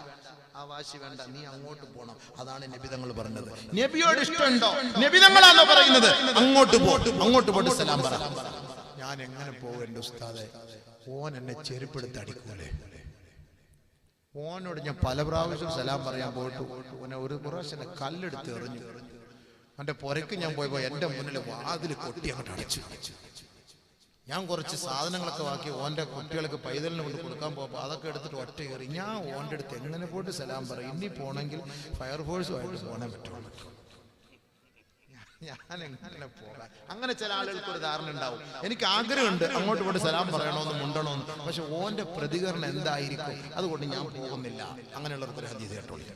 ആ വാശി വേണ്ട. നീ അങ്ങോട്ട് പോണം. അതാണ് നബി തങ്ങൾ പറഞ്ഞത്. നബിയോട് ഇഷ്ടമുണ്ടോ? നബി തങ്ങളാണോ പറയുന്നത്? അങ്ങോട്ട് പോട്ടും, അങ്ങോട്ട് പോട്ട് സലാം പറ. ഞാൻ എങ്ങനെ പോകേണ്ട ഉസ്താദെ? ഓൻ എന്നെ ചെരുപ്പെടുത്ത് അടിക്കൂലേ? ഓനോട് ഞാൻ പല പ്രാവശ്യം സലാം പറയാൻ പോയിട്ട് ഓനെ ഒരു പ്രാവശ്യം കല്ലെടുത്ത് എറിഞ്ഞു. അവന്റെ പുരക്ക് ഞാൻ പോയപ്പോ എന്റെ മുന്നിൽ വാതിൽ കൊട്ടി അങ്ങോട്ട് അടച്ചു. ഞാൻ കുറച്ച് സാധനങ്ങളൊക്കെ ബാക്കി ഓന്റെ കുട്ടികൾക്ക് പൈതലിന് കൊണ്ട് കൊടുക്കാൻ പോകുമ്പോൾ അതൊക്കെ എടുത്തിട്ട് ഒറ്റ കയറി. ഞാൻ ഓന്റെ അടുത്ത് എങ്ങനെ പോയിട്ട് സലാം പറയും? ഇനി പോണെങ്കിൽ ഫയർഫോഴ്സുമായിട്ട് പോകാൻ പറ്റുള്ളൂ. ഞാൻ എങ്ങനെ പോകാൻ? അങ്ങനെ ചില ആളുകൾക്ക് ഒരു ധാരണ ഉണ്ടാവും. എനിക്ക് ആഗ്രഹമുണ്ട് അങ്ങോട്ട് പോയിട്ട് സലാം പറയണമെന്ന് മുണ്ടണമെന്ന്, പക്ഷെ ഓന്റെ പ്രതികരണം എന്തായിരിക്കും, അതുകൊണ്ട് ഞാൻ പോകുന്നില്ല. അങ്ങനെയുള്ളവർക്ക് ഒരു ഹദീസ് കേട്ടോളി.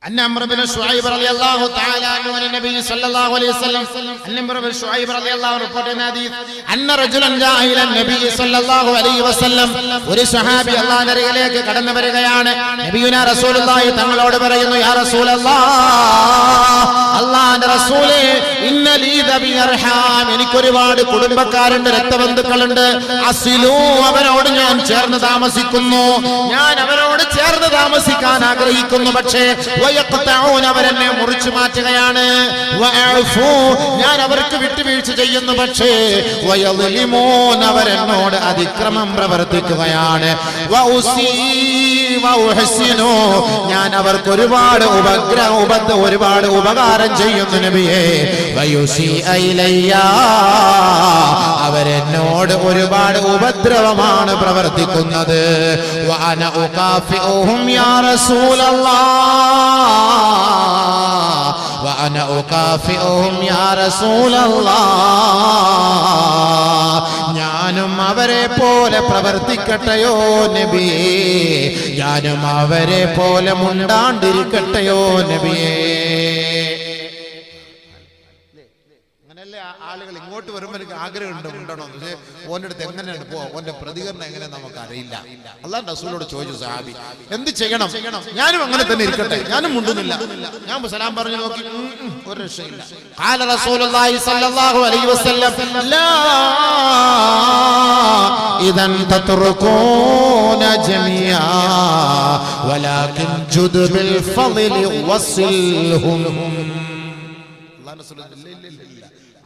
أن عمرو بن شعيب رضي الله تعالى عنه عن النبي صلى الله عليه وسلم أن عمرو بن شعيب رضي الله عنه reported hadith أن رجلا جاء إلى النبي صلى الله عليه وسلم ഒരു സ്വഹാബി അല്ലാഹുവിന്റെ അരികിലേക്ക് കടന്നു വരികയാണ്. നബിയുനാ റസൂലുള്ളാഹി തങ്ങളോട് പറയുന്നു, യാ റസൂലല്ലാഹ്, അല്ലാഹുവിന്റെ റസൂലേ, ഇന്ന ലീ ദബി അർഹാം, എനിക്ക് ഒരുപാട് കുടുംബക്കാരുണ്ട്, രക്തബന്ധുക്കളുണ്ട്. അസിലു, അവരോട് ഞാൻ ചേർന്ന് താമസിക്കുന്നു, ഞാൻ അവരോട് ചേർന്ന് താമസിക്കാൻ ആഗ്രഹിക്കുന്നു. പക്ഷേ അവരെന്നെ മുറിച്ചു മാറ്റുകയാണ്. ഞാൻ അവർക്ക് വിട്ടുവീഴ്ച ചെയ്യുന്നു, പക്ഷേ അവരെന്നോട് അതിക്രമം പ്രവർത്തിക്കുകയാണ്. ഞാൻ അവർക്ക് ഒരുപാട് ഉപകാരം ചെയ്യുന്നു നബിയേ. അവരെന്നോട് ഒരുപാട് ഉപദ്രവമാണ് പ്രവർത്തിക്കുന്നത്. وأنا أكافئهم يا رسول الله. ഞാനും അവരെ പോലെ പ്രവർത്തിക്കട്ടെയോ നബിയേ, ഞാനും അവരെ പോലെ മുണ്ടാണ്ടിരിക്കട്ടെയോ നബിയേ. ആളുകൾ ഇങ്ങോട്ട് വരുമ്പോൾ എനിക്ക് ആഗ്രഹമുണ്ട് മുണ്ടണോ, പക്ഷേ ഓൻ്റെ അടുത്ത് എങ്ങനെയാണ് പോവാ, ഓന്റെ പ്രതികരണം എങ്ങനെ നമുക്ക് അറിയില്ല. അല്ലാഹുവിന്റെ റസൂലോട് ചോദിച്ചു സഹാബി, എന്ത് ചെയ്യണം? ഞാനും അങ്ങനെ തന്നെ ഇരിക്കട്ടെ, ഞാനും മുണ്ടുന്നില്ല. ഞാൻ സലാം പറഞ്ഞു നോക്കി, ഒരു രക്ഷയില്ല. قال رسول الله صلى الله عليه وسلم لا إذا تتركون جميعا ولكن جد بالفضل وصلهم.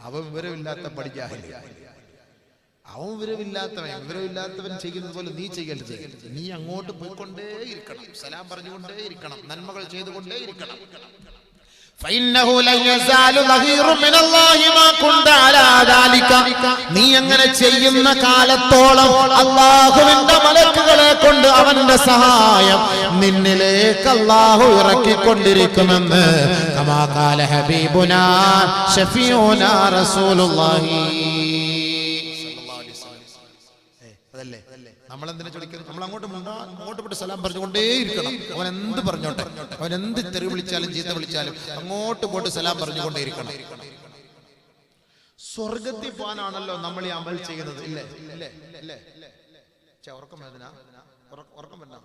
അവൻ വിവരമില്ലാത്ത പഠിക്കാഹില്ല, അവൻ വിവരമില്ലാത്തവൻ ചെയ്യുന്നത് പോലെ നീ ചെയ്യരുത്. നീ അങ്ങോട്ട് പോയിക്കൊണ്ടേ ഇരിക്കണം, സലാം പറഞ്ഞുകൊണ്ടേ ഇരിക്കണം, നന്മകൾ ചെയ്തുകൊണ്ടേ ഇരിക്കണം. فإنه لن يزال ظهير من الله ما كنت على ذلك. നീ അങ്ങനെ ചെയ്യുന്ന കാലത്തോളം അല്ലാഹുവിന്റെ മലക്കുകളെ കൊണ്ട് അവന്റെ സഹായം നിന്നിലേക്ക് അല്ലാഹു ഇറക്കിക്കൊണ്ടിരിക്കുമെന്ന് കമാ ഖാല ഹബീബുനാ ശഫീഉനാ റസൂലുള്ളാഹി. അതല്ലേ നമ്മളെന്തിനാ ചോദിക്കുന്നത്? നമ്മൾ അങ്ങോട്ട് പോയിട്ട് സലാം പറഞ്ഞുകൊണ്ടേ ഇരിക്കണം. അവൻ എന്ത് പറഞ്ഞോട്ടെ, അവൻ എന്ത് തെറി വിളിച്ചാലും ചീത്ത വിളിച്ചാലും അങ്ങോട്ട് പോയിട്ട് സലാം പറഞ്ഞുകൊണ്ടേ ഇരിക്കണം. സ്വർഗത്തിൽ പോകാനാണല്ലോ നമ്മൾ ഈ അമൽ ചെയ്യുന്നത്, ഇല്ലേ? ഉറക്കം വേദന, ഉറക്കം വരണ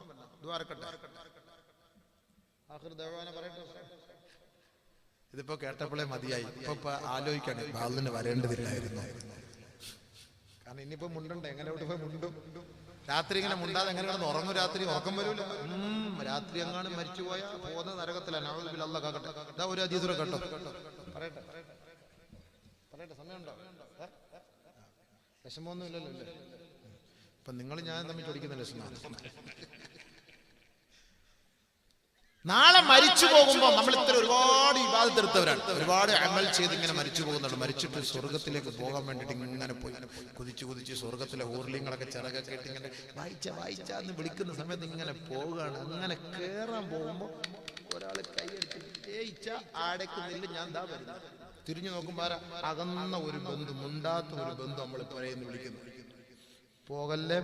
ഇതിപ്പോ കേട്ടപ്പോഴേ മതിയായി. ഇപ്പൊ ആലോചിക്കാണ്, ബാലിന് വരേണ്ടതില്ലായിരുന്നു. കാരണം ഇനിയിപ്പോ മുണ്ടണ്ടേ, എങ്ങനെ പോയി മുണ്ടും? രാത്രി ഇങ്ങനെ മുണ്ടാതെ എങ്ങനെ കിടന്ന് ഉറങ്ങും? രാത്രി ഉറക്കം വരൂല. രാത്രി എങ്ങാനും മരിച്ചുപോയാ പോകുന്ന നരകത്തിലാണ്. അല്ലാഹു കാക്കട്ടെ. ഇതാ ഒരു ഹദീസ് കേട്ടോ, പറയട്ടെ സമയമുണ്ടോ? വിഷമൊന്നും ഇല്ലല്ലോ അല്ലേ? ഇപ്പൊ നിങ്ങൾ ഞാൻ തമ്മിൽ ചോദിക്കുന്ന ലക്ഷണമാണ്. നാളെ മരിച്ചു പോകുമ്പോൾ നമ്മൾ ഇത്ര ഒരുപാട് ഇബാദത്ത് എടുത്തവരാണ്, ഒരുപാട് അമൽ ചെയ്ത് ഇങ്ങനെ മരിച്ചു പോകുന്നുണ്ട്. മരിച്ചിട്ട് സ്വർഗത്തിലേക്ക് പോകാൻ വേണ്ടിയിട്ട് ഇങ്ങനെ പോയി കുതിച്ച് സ്വർഗത്തിലെ ഊർലിങ്ങളൊക്കെ ചിറകൊക്കെ ഇട്ട് ഇങ്ങനെ വായിച്ചാന്ന് വിളിക്കുന്ന സമയത്ത് ഇങ്ങനെ പോവുകയാണ്. അങ്ങനെ കേറാൻ പോകുമ്പോൾ ഒരാൾ കൈയടിച്ച് ജയിച്ച ആടക്കുന്നില്ല, ഞാൻ ദാ വരുന്നത്. തിരിഞ്ഞു നോക്കുമ്പോൾ അകന്ന ഒരു ബന്ധു, മുണ്ടാത്ത ഒരു ബന്ധു നമ്മൾ പുരയെന്ന് വിളിക്കുന്നു. പോകല്ലേ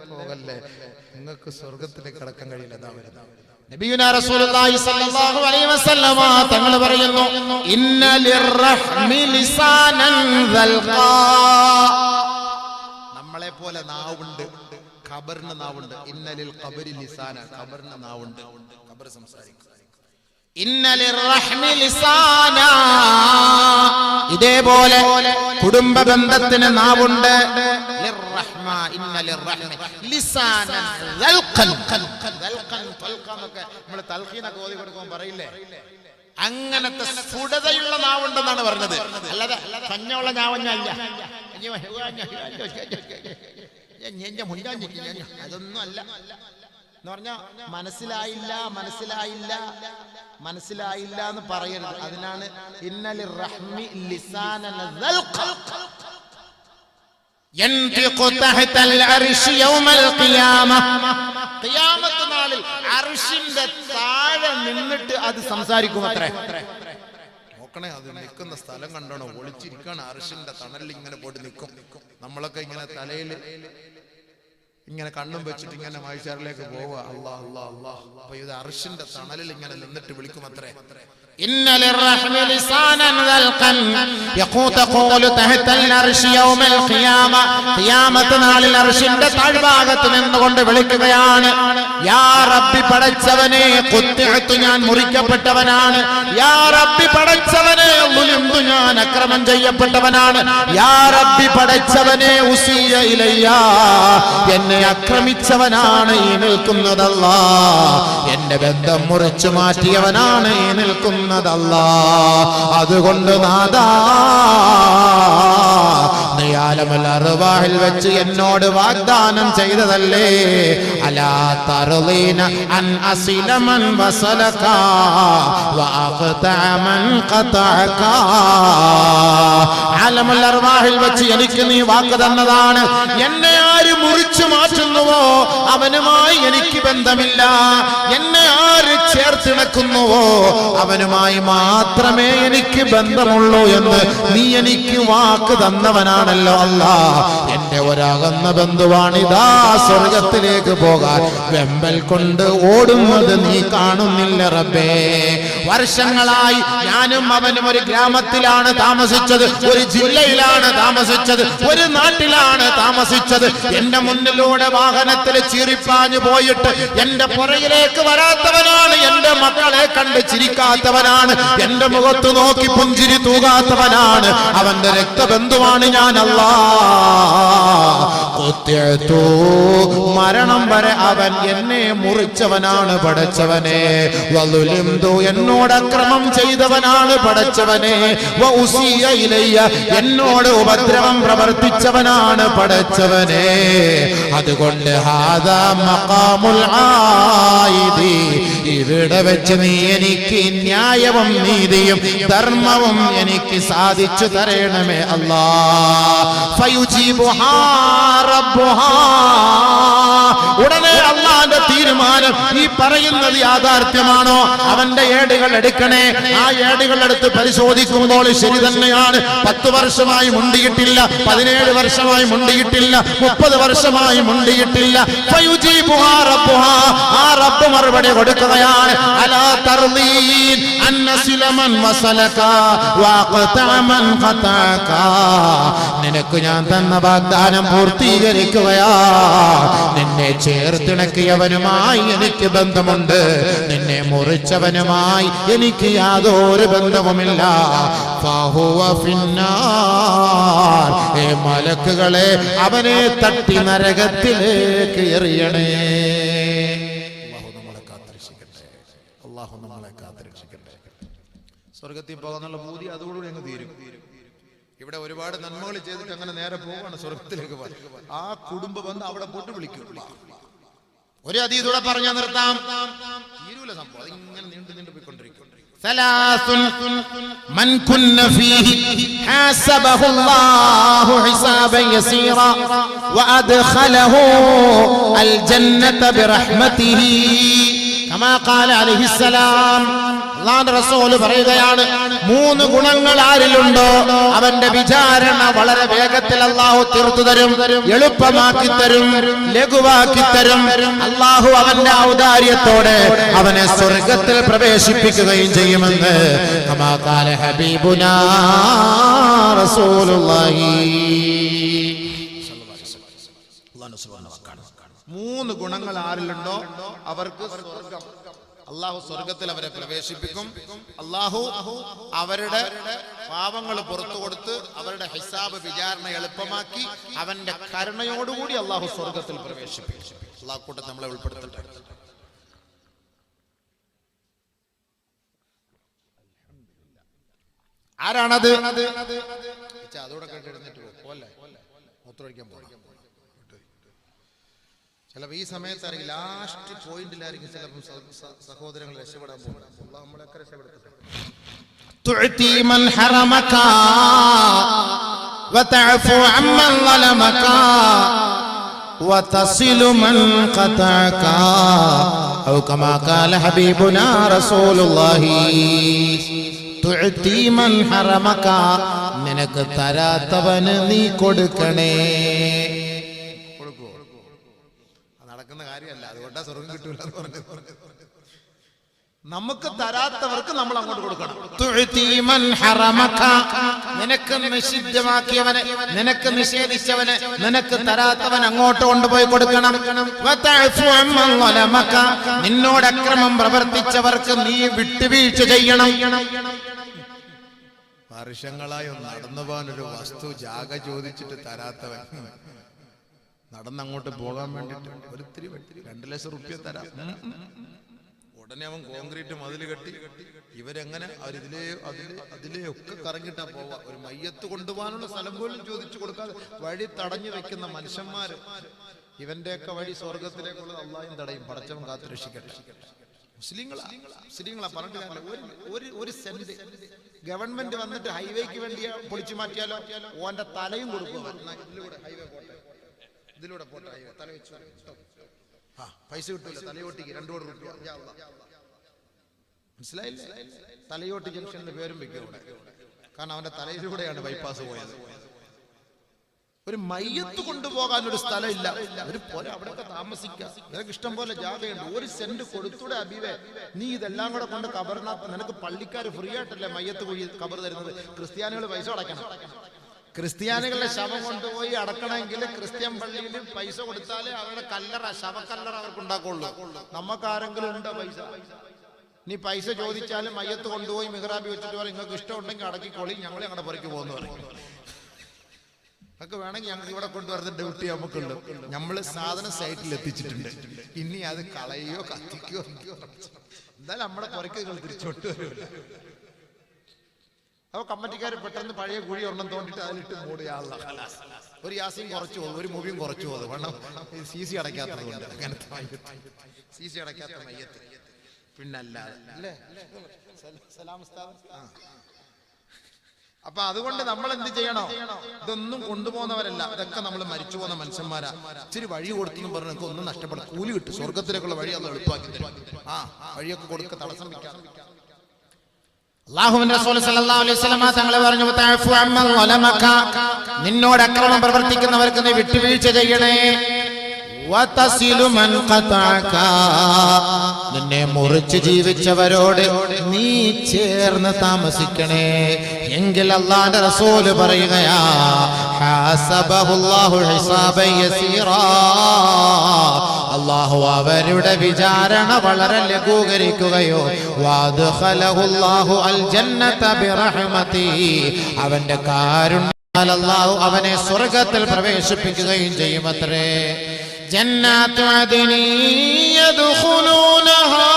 നിങ്ങൾക്ക് സ്വർഗത്തിലേക്ക് കടക്കാൻ കഴിയില്ല, ദാ വരുന്നത്. നബിയുനാ റസൂലുള്ളാഹി സ്വല്ലല്ലാഹു അലൈഹി വസല്ലമ തങ്ങൾ പറയുന്നു, ഇന്ന ലിർറഹ്മി ലിസാനൻ ദൽഖാ. നമ്മളെ പോലെ നാവുണ്ട്, ഖബറിന് നാവുണ്ട്. ഇന്നലിൽ ഖബരി ലിസാന, ഖബറിന് നാവുണ്ട്, ഖബർ സംസാരിക്കും. ഇന്ന ലിർറഹ്മി ലിസാന, ഇതേപോലെ കുടുംബ ബന്ധത്തിന് നാവുണ്ട്. ലിർറഹ്മ ഇന്ന ലിർറഹ്മി ലിസാനൻ ദൽഖൻ. നമ്മൾ തൽഖീനൊക്കെ ഓതി കൊടുക്കുമ്പോൾ പറയില്ലേ, അങ്ങനത്തെ സ്ഫുടതയുള്ള നാവുണ്ടെന്നാണ് പറഞ്ഞത്. അല്ലാതെ കഞ്ഞുള്ള നാവഞ്ഞല്ല, അതൊന്നും അല്ല എന്ന് പറഞ്ഞാ മനസ്സിലായില്ല എന്ന് പറയരുത്. അതിനാണ് ഇന്നലിർ റഹ്മി ലിസാനൻ ദൽഖൻ. യൻതിഖു തഹ്തൽ അർശി യൗമൽ ഖിയാമ. ഖിയാമത്ത് നാളിൽ അർശിന്റെ താഴെ നിന്നിട്ട് അത് സംസാരിക്കും അത്രേ. നോക്കണേ, അത് നിൽക്കുന്ന സ്ഥലം കണ്ടോണോ, ഒളിച്ചിരിക്കണം. അർശിന്റെ തണലിൽ ഇങ്ങനെ പോയിട്ട് നിൽക്കും. നമ്മളൊക്കെ ഇങ്ങനെ തലയിൽ ഇങ്ങനെ കണ്ണും വെച്ചിട്ട് ഇങ്ങനെ മൈശാറിലേക്ക് പോവുക. അല്ലാ അല്ലാ അല്ലാ. അപ്പൊ ഇത് അർശിന്റെ തണലിൽ ഇങ്ങനെ നിന്നിട്ട് വിളിക്കും അത്രേ. إن للرحم لسانا ذلقا يقول تحت العرش يوم القيامة قيامة നാളിൽ അർശിന്റെ താഴ്ഭാഗത്ത് നിന്നുകൊണ്ട് വിളിക്കുകയാണ്, യാ റബ്ബി പടച്ചവനെ, ഖുത്തിഅതു ഞാൻ മുറിക്കപ്പെട്ടവനാണ്, യാ റബ്ബി പടച്ചവനെ, ളുലിംതു ഞാൻ അക്രമം ചെയ്യപ്പെട്ടവനാണ്, യാ റബ്ബി പടച്ചവനെ, ഉസിയ ഇലയ്യ എന്നെ ആക്രമിച്ചവനാണ് ഈ നിൽക്കുന്നതല്ലാ, എന്റെ ബന്ധം മുറിച്ചു മാറ്റിയവനാണ് ഈ നിൽക്കുന്നത് അല്ലാ. അതുകൊണ്ട് നാദാ, നീ ആലമുൽ അർവാഹിൽ വെച്ച് എന്നോട് വാഗ്ദാനം ചെയ്തതല്ലേ, അലാ തർളീന അൻ അസില മൻ വസലക വഅഖതഅ മൻ ഖതഅക. ആലമുൽ അർവാഹിൽ വെച്ച് എനിക്ക് നീ വാക്ക് തന്നതാണ്, എന്നെ ആര് മുറിച്ചു മാറ്റുന്നുവോ അവനുമായി എനിക്ക് ബന്ധമില്ല, എന്നെ ആര് ചേർത്തിണക്കുന്നുവോ അവനുമായി മാത്രമേ എനിക്ക് ബന്ധമുള്ളൂ എന്ന് നീ എനിക്ക് വാക്ക് തന്നവനാണല്ലോ അല്ലാ. എന്റെ ഒരകന്ന ബന്ധുവാണിതാ സ്വർഗത്തിലേക്ക് പോകാൻ വെമ്പൽ കൊണ്ട് ഓടുന്നത് നീ കാണുന്നില്ല റബ്ബേ. വർഷങ്ങളായി ഞാനും അവനും ഒരു ഗ്രാമത്തിലാണ് താമസിച്ചത്, ഒരു ജില്ലയിലാണ് താമസിച്ചത്, ഒരു നാട്ടിലാണ് താമസിച്ചത്. എന്റെ മുന്നിലൂടെ വാഹനത്തിൽ ചീറിപ്പാഞ്ഞു പോയിട്ട് എന്റെ പുറകിലേക്ക് വരാത്തവനാണ്, എന്റെ മക്കളെ കണ്ട് ചിരിക്കാത്തവനാണ്, എന്റെ മുഖത്ത് നോക്കി പുഞ്ചിരി തൂകാത്തവനാണ്, അവന്റെ രക്തബന്ധുവാണ് ഞാൻ അല്ലാ. മരണം വരെ അവൻ എന്നെ മുറിച്ചവനാണ് പടച്ചവനെ, വലുലിംതു എന്നോട് അക്രമം ചെയ്തവനാണ് പടച്ചവനെ, വഉസിയ ഇലയ്യ എന്നോട് ഉപദ്രവം പ്രവർത്തിച്ചവനാണ് പടച്ചവനെ. അതുകൊണ്ട് ഹാദാ മഖാമുൽ ആയിദി, ഇവിടെ വെച്ച് നീ എനിക്ക് ന്യായവും നീതിയും ധർമ്മവും എനിക്ക് സാധിച്ചു തരണമേ അല്ലാ. ഫയുജീബുഹാ റബ്ബുഹാ, ഉടനെ അല്ലാഹുവിന്റെ തീരുമാനം, ഈ പറയുന്നത് യാഥാർത്ഥ്യമാണോ, അവന്റെ ഏടുകൾ എടുക്കണേ. ആ ഏടുകൾ എടുത്ത് പരിശോധിക്കുമ്പോൾ ശരി തന്നെയാണ്, 10 വർഷമായി മുണ്ടിയിട്ടില്ല, 17 വർഷമായി മുണ്ടിയിട്ടില്ല, 30 വർഷമായി മുണ്ടിയിട്ടില്ല. ഫയുജീബുഹാ റബ്ബുഹാ, ആ റബ്ബ് മറുപടി കൊടുക്കുകയാണ്, അലാ തർളീൻ അൻ നസില മൻ വസലക വഖതഅ മൻ ഖതഅക. നിനക്ക് ഞാൻ തന്ന വാഗ്ദാനം പൂർത്തീകരിക്കുകയാ, നിന്നെ ചേർത്തിണക്കിയവനുമായി എനിക്ക് ബന്ധമുണ്ട്, നിന്നെ മുറിച്ചവനുമായി എനിക്ക് യാതൊരു ബന്ധവുമില്ല. ഫഹുവ ഫിന്നാർ, ഏ മലക്കുകളെ അവനെ തട്ടി നരകത്തിലേക്ക് എറിയണേ. അല്ലാഹു നമ്മളെ കാത്തുരക്ഷിക്കട്ടെ. സ്വർഗത്തിൽ പോകാന്നുള്ള ബോധ്യം അതോടുകൂടി അങ്ങ് തീരും. ഇവിടെ ഒരുപാട് നന്മകൾ ചെയ്തിട്ട് അങ്ങനെ നേരെ പോവാണ് സ്വർഗത്തിലേക്ക് പോകാൻ. ആ കുടുംബം വന്ന് അവിടെ പോട്ട് വിളിക്കും. ഒരു അതീതൂടെ പറഞ്ഞു നിർത്താം, തീരൂല സംഭവം, അതിങ്ങനെ നീണ്ടു പോയിക്കൊണ്ടിരിക്കും. ثلاث من كن فيه حاسبه الله حسابا يسيرا وأدخله الجنة برحمته كما قال عليه السلام. അല്ലാഹുവിന്റെ റസൂൽ പറയുകയാണ്, 3 ഗുണങ്ങൾ ആരിലുണ്ടോ അവന്റെ വിചാരണ വളരെ വേഗത്തിൽ അല്ലാഹു തീർത്തു തരും, എളുപ്പമാക്കി തരും, ലഘുവാക്കി തരും. അല്ലാഹു അവന്റെ ഔദാര്യത്തോടെ അവനെ സ്വർഗ്ഗത്തിൽ പ്രവേശിപ്പിക്കുകയും ചെയ്യുമെന്ന് കമാ ഖാല ഹബീബുനാ റസൂലുള്ളാഹി. 3 ഗുണങ്ങൾ ആരിലുണ്ടോ അവർക്ക് സ്വർഗ്ഗം, അള്ളാഹു സ്വർഗത്തിൽ അവരെ പ്രവേശിപ്പിക്കും. അള്ളാഹു അവരുടെ പാപങ്ങൾ പുറത്തു കൊടുത്ത് അവരുടെ ഹിസാബ് വിചാരണ എളുപ്പമാക്കി അവന്റെ കരുണയോടുകൂടി അള്ളാഹു സ്വർഗത്തിൽ പ്രവേശിപ്പിക്കും. അള്ളാഹു കൂട്ടം നമ്മളെ ഉൾപ്പെടുത്തട്ടെ. ആരാണത്? അതോടെ കേട്ടെഴുന്നേറ്റ് പോലെ മൂത്രമൊഴിക്കാൻ പോകണം. ചിലപ്പോൾ ഈ സമയത്തായിരിക്കും ലാസ്റ്റ് പോയിന്റിലായിരിക്കും ചിലപ്പോൾ സഹോദരങ്ങൾ രക്ഷപ്പെടാൻ പോകുന്നത്. നമ്മളൊക്കെ രക്ഷപ്പെടുത്തട്ടെ. തുഅതി മൻ ഹറമക വതഅഫു അമ്മൻ ളലമക വതസിലു മൻ ഖതഅക ഔ കമാ ഖാല ഹബീബുനാ റസൂലുള്ളാഹി. തുഅതി മൻ ഹറമക, നിനക്ക് തരാത്തവന് നീ കൊടുക്കണേ. കൊടുക്കുവോ? നടക്കുന്ന കാര്യമല്ല, അതുകൊണ്ടാ സ്വർഗം കിട്ടൂല എന്ന് പറഞ്ഞത്. നമുക്ക് തരാത്തവർക്ക് നമ്മൾ അങ്ങോട്ട് കൊടുക്കണം. തുഅതി മൻ ഹറമക, നിനക്ക് നിഷിദ്ധമാക്കിയവന്, നിനക്ക് നിഷേധിച്ചവന്, നിനക്ക് തരാത്തവൻ അങ്ങോട്ട് കൊണ്ടുപോയി കൊടുക്കണം. വതഅഫു അമ്മൻ വലമക, നിന്നോട് അക്രമം പ്രവർത്തിച്ചവർക്ക് നീ വിട്ടുവീഴ്ച ചെയ്യണം. വർഷങ്ങളായി നടന്നു പോകാൻ ഒരു വസ്തു ജാഗ ചോദിച്ചിട്ട് തരാത്തവൻ നടന്നങ്ങോട്ട് പോകാൻ വേണ്ടിട്ട് ഒരിത്തിരി 2 ലക്ഷം റുപ്യ തരാം. ഉടനെ അവൻ കോൺക്രീറ്റ് മതിൽ കെട്ടി. ഇവരെങ്ങനെ അതിലെയൊക്കെ കറങ്ങിട്ടാ പോവാ. ഒരു മയ്യത്ത് കൊണ്ടുപോകാനുള്ള സ്ഥലം പോലും ചോദിച്ചു കൊടുക്കാതെ വഴി തടഞ്ഞു വെക്കുന്ന മനുഷ്യന്മാര്. ഇവന്റെയൊക്കെ വഴി സ്വർഗത്തിലേക്കുള്ളത് അള്ളാഹും തടയും. പടച്ചവൻ കാത്തു രക്ഷിക്കട്ടെ. മുസ്ലിങ്ങളാ പറഞ്ഞില്ല. ഒരു സെന്റ് ഗവൺമെന്റ് വന്നിട്ട് ഹൈവേക്ക് വേണ്ടി പൊളിച്ചു മാറ്റിയാലോ ഓന്റെ തലയും കൊടുക്കുക. ഹൈവേ പോട്ടെ, ഇതിലൂടെ പോട്ടെ, ഹൈവേ തല വെച്ചു. പൈസ കിട്ടൂല, തലയോട്ടിക്ക് 2 കോടി രൂപ. മനസ്സിലായില്ലേ? തലയോട്ടി ജംഗ്ഷന്റെ പേരും വെക്കും ഇവിടെ. കാരണം അവന്റെ തലയിലൂടെയാണ് ബൈപ്പാസ് പോയത്. ഒരു മയ്യത്ത് കൊണ്ടുപോകാൻ ഒരു സ്ഥലം ഇല്ല. ഒരു പോലെ അവിടെയൊക്കെ താമസിക്കാം. നിനക്ക് ഇഷ്ടം പോലെ ജാഗയുണ്ട്. 1 സെന്റ് കൊടുത്തൂടെ അബീവേ? നീ ഇതെല്ലാം കൂടെ കൊണ്ട് കബറിനകത്ത്, നിനക്ക് പള്ളിക്കാർ ഫ്രീ ആയിട്ടല്ലേ മയ്യത്ത് കുഴി കബർ തരുന്നത്? ക്രിസ്ത്യാനികൾ പൈസ അടയ്ക്കണം. ക്രിസ്ത്യാനികളുടെ ശവം കൊണ്ടുപോയി അടക്കണമെങ്കിൽ ക്രിസ്ത്യൻ പള്ളിയിൽ പൈസ കൊടുത്താലേ അവരുടെ കല്ലറ, ശവക്കല്ലറ അവർക്ക് ഉണ്ടാക്കുള്ളൂ. നമുക്ക് ആരെങ്കിലും ഉണ്ടോ പൈസ? നീ പൈസ ചോദിച്ചാലും മയ്യത്ത് കൊണ്ടുപോയി മിഹ്റാബി വെച്ചിട്ട് പറയും നിങ്ങൾക്ക് ഇഷ്ടമുണ്ടെങ്കിൽ അടക്കിക്കോളി, ഞങ്ങൾ ഞങ്ങളുടെ പുറയ്ക്ക് പോകുന്നു പറയും. അതൊക്കെ വേണമെങ്കിൽ ഞങ്ങൾക്ക് ഇവിടെ കൊണ്ടുവരുന്ന ഡ്യൂട്ടി നമുക്കുണ്ട്. നമ്മൾ സാധനം സൈറ്റിൽ എത്തിച്ചിട്ടുണ്ട്. ഇനി അത് കളയോ കത്തിക്കോ എന്തായാലും നമ്മുടെ പുറയ്ക്ക് നിങ്ങൾ തിരിച്ചോട്ട് വരുമല്ലോ. അപ്പൊ കമ്മറ്റിക്കാർ പെട്ടെന്ന് പഴയ കുഴി ഒരെണ്ണം തോണ്ടിട്ട് അതിലിട്ട് മൂടുകയാണല്ലോ. ഒരു യാസിയും കുറച്ചു പോകും, ഒരു മൂവിയും കുറച്ചു പോകും. വേണം CC അടയ്ക്കാത്തത് കൊണ്ട്. അങ്ങനത്തെ മയ്യത്ത്, CC അടയ്ക്കാത്ത മയ്യത്ത് പിന്നല്ലാതെ അല്ലേ? അപ്പൊ അതുകൊണ്ട് നമ്മൾ എന്ത് ചെയ്യണോ? ഇതൊന്നും കൊണ്ടുപോകുന്നവരല്ല, ഇതൊക്കെ നമ്മൾ മരിച്ചു പോകുന്ന മനുഷ്യന്മാരാ. ഇച്ചിരി വഴി കൊടുത്തെന്നും പറഞ്ഞ് നമുക്ക് ഒന്നും നഷ്ടപ്പെടും. കൂലി കിട്ടും. സ്വർഗത്തിലേക്കുള്ള വഴി അത് എളുപ്പമാക്കി തരും. വഴിയൊക്കെ കൊടുക്ക, തടസ്സം വെക്കാം. അല്ലാഹുവിന്റെ റസൂൽ സല്ലല്ലാഹു അലൈഹി വസല്ലം തങ്ങൾ പറഞ്ഞു, വതഅഫു അമ്മൻ വലമക, നിന്നോട് അക്രമം പ്രവർത്തിക്കുന്നവർക്ക് നീ വിട്ടുവീഴ്ച ചെയ്യണേ. വതസിലു മൻ ഖതഅക, നിന്നെ മുറിച്ച് ജീവിച്ചവരോട് നീ ചേർന്ന് താമസിക്കണേ. എങ്കിൽ അല്ലാഹുവിന്റെ റസൂൽ പറയുകയാ, ഹസബഹുല്ലാഹു ഹിസാബൻ യസീറാ, അല്ലാഹു അവരുടെ വിചാരണ വളരെ ലഘൂകരിക്കുകയോ, വഅദ്ഖലഹുല്ലാഹു അൽ ജന്നത ബിറഹ്മതിഹി, അവന്റെ കാരുണ്യത്താൽ അല്ലാഹു അവനെ സ്വർഗ്ഗത്തിൽ പ്രവേശിപ്പിക്കുകയും ചെയ്യുമത്രേ. ജന്നാത്തു അദ്നി യദ്ഖുലൂനഹാ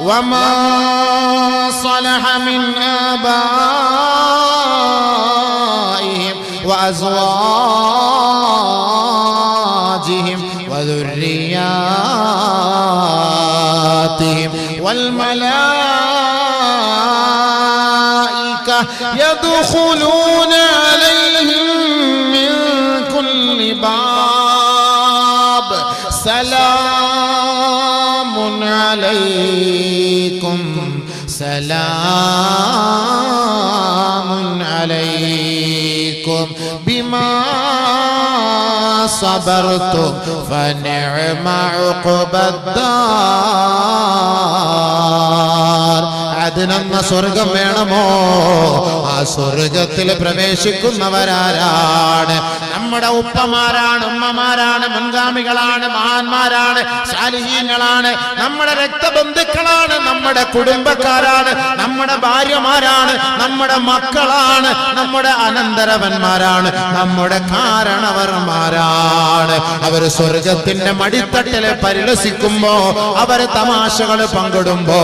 വമാ صلح من آبائهم وأزواجهم وذرياتهم والملائكة يدخلون عليهم من كل باب سلام عليكم سلام عليكم بما صبرتم فنعم عقبى الدار. അതിനെന്ന സ്വർഗം വേണമോ? ആ സ്വർഗത്തിൽ പ്രവേശിക്കുന്നവരാരാണ്? നമ്മുടെ ഉപ്പമാരാണ്, ഉമ്മമാരാണ്, മുൻഗാമികളാണ്, മഹാന്മാരാണ്, സാലിഹീങ്ങളാണ്, നമ്മുടെ രക്തബന്ധുക്കളാണ്, നമ്മുടെ കുടുംബക്കാരാണ്, നമ്മുടെ ഭാര്യമാരാണ്, നമ്മുടെ മക്കളാണ്, നമ്മുടെ അനന്തരവന്മാരാണ്, നമ്മുടെ കാരണവർമാരാണ്. അവർ സ്വർഗത്തിന്റെ മടിത്തട്ടില് പരിലസിക്കുമ്പോ, അവർ തമാശകൾ പങ്കിടുമ്പോ,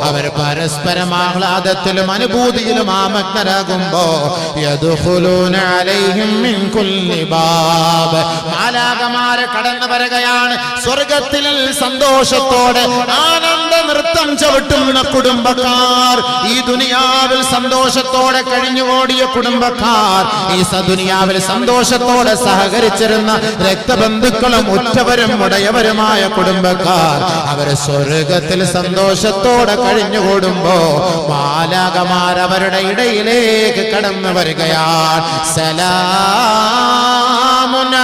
അവർ പരസ്പരം ആഹ്ലാദത്തിലും അനുഭൂതിയിലും ആമഗ്നരാകുമ്പോ, യദ്ഖുലൂന അലൈഹിം മിൻ കുല്ലി ബാബ്, മാലാഖമാരെ കടന്നു വരികയാണ് സ്വർഗത്തിൽ സന്തോഷത്തോടെ ആനന്ദ നൃത്തം നൃത്തം ചവിട്ടുന്ന കുടുംബക്കാർ, ഈ ദുനിയാവിൽ സന്തോഷത്തോടെ കഴിഞ്ഞുകൂടിയ കുടുംബക്കാർ, ഈ ദുനിയാവിൽ സന്തോഷത്തോടെ സഹകരിച്ചിരുന്ന രക്തബന്ധുക്കളും ഉറ്റവരും ഉടയവരുമായ കുടുംബക്കാർ, അവര് സ്വർഗത്തിൽ സന്തോഷത്തോടെ കഴിഞ്ഞുകൂടുമ്പോ മാലാഖമാർ അവരുടെ ഇടയിലേക്ക് കടന്നു വരികയാണ്. സലാമുൻ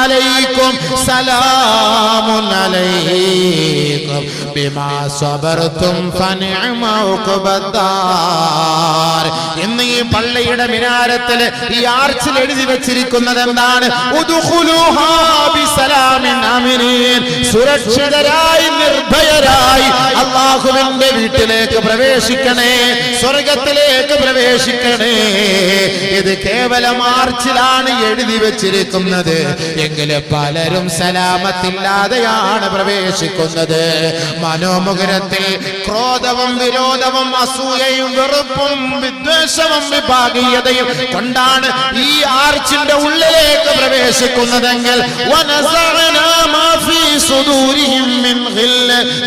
അലൈക്കും സലാമുൻ അലൈക്കും ബിമാ സബർതും ഫനിഅമ ഉഖബദ്ദാർ. ഇന്ന് ഈ പള്ളിയുടെ മിനാരത്തിൽ ഈ ആർച്ചിൽ എഴുതി വെച്ചിരിക്കുന്നത് എന്താണ്? ഉദ്ഖുലൂഹാ ബിസലാമിൻ ആമിനീൻ. സുരക്ഷിതരായി നിർഭയരായി അല്ലാഹുവിന്റെ വീട്ടിലേക്ക് പ്രവേശിക്കണേ, സ്വർഗത്തിലേക്ക് പ്രവേശിക്കണേ. ഇത് കേവലം ആർച്ചിലാണ് എഴുതി വെച്ചിരിക്കുന്നത്, എങ്കിലും പലരും സലാമത്തില്ലാതെയാണ് പ്രവേശിക്കുന്നത്. മനോമുഖരത്തിൽ ക്രോധവും വിരോധവും അസൂയയും വെറുപ്പും വിദ്വേഷവും വിഭാഗീയതയും കൊണ്ടാണ് ഈ ആർച്ചിന്റെ ഉള്ളിലേക്ക് പ്രവേശിക്കുന്നതെങ്കിൽ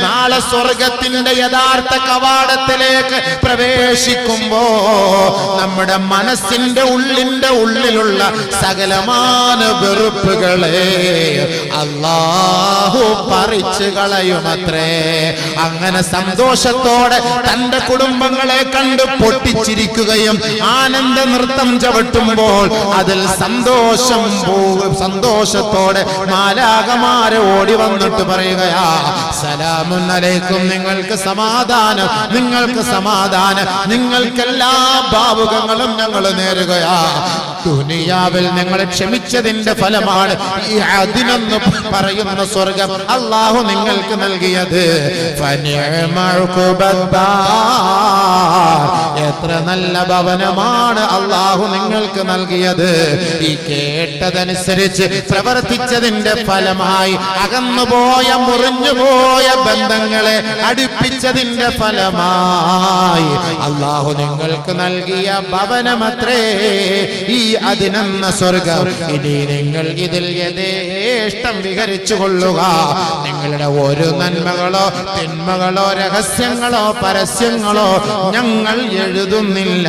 നാളെ സ്വർഗത്തിന്റെ യഥാർത്ഥ കവാടത്തിലേക്ക് പ്രവേശിക്കുമ്പോ നമ്മുടെ മനസ്സിന്റെ ഉള്ളിലുള്ള സകലമാന വെറുപ്പുകളെ അല്ലാഹു പറിച്ചു കളയുമത്രേ. അങ്ങനെ സന്തോഷത്തോടെ തന്റെ കുടുംബങ്ങളെ കണ്ട് പൊട്ടിച്ചിരിക്കുകയും ആനന്ദ നൃത്തം ചവിട്ടുമ്പോൾ അതിൽ സന്തോഷത്തോടെ മാലാഖമാരെ ഓടി വന്നിട്ട് പറയുകയാ, സലാമുൻ അലൈക്കും, നിങ്ങൾക്ക് സമാധാനം, നിങ്ങൾക്ക് സമാധാനം, നിങ്ങൾക്കെല്ലാ ഭാവുകങ്ങളും ഞങ്ങൾ നേരുകയാ. ദുനിയാവിൽ നിങ്ങൾ ക്ഷമിച്ചതിന്റെ ഫലമാണ് ഈ അതിനൊന്ന് പറയുന്ന സ്വർഗം അല്ലാഹു നിങ്ങൾക്ക് നൽകിയത്. എത്ര നല്ല ഭവനമാണ് അല്ലാഹു നിങ്ങൾക്ക് നൽകിയത്. ഈ കേട്ടതനുസരിച്ച് പ്രവർത്തിച്ചതിന്റെ ഫലമായി അകന്നുപോയ മുറിഞ്ഞുപോയ ബന്ധങ്ങളെ അടുപ്പിച്ചതിന്റെ ഫലമായി അല്ലാഹു നിങ്ങൾക്ക് നൽകിയ ഭവനമത്രേ ഈ അതിനെന്ന സ്വർഗം. ഇനി നിങ്ങൾ ഇതിൽ യഥേഷ്ടം വിഹരിച്ചു കൊള്ളുക. നിങ്ങളുടെ ഒരു നന്മകളോ തിന്മകളോ രഹസ്യങ്ങളോ പരസ്യങ്ങളോ ഞങ്ങൾ എഴുതുന്നില്ല.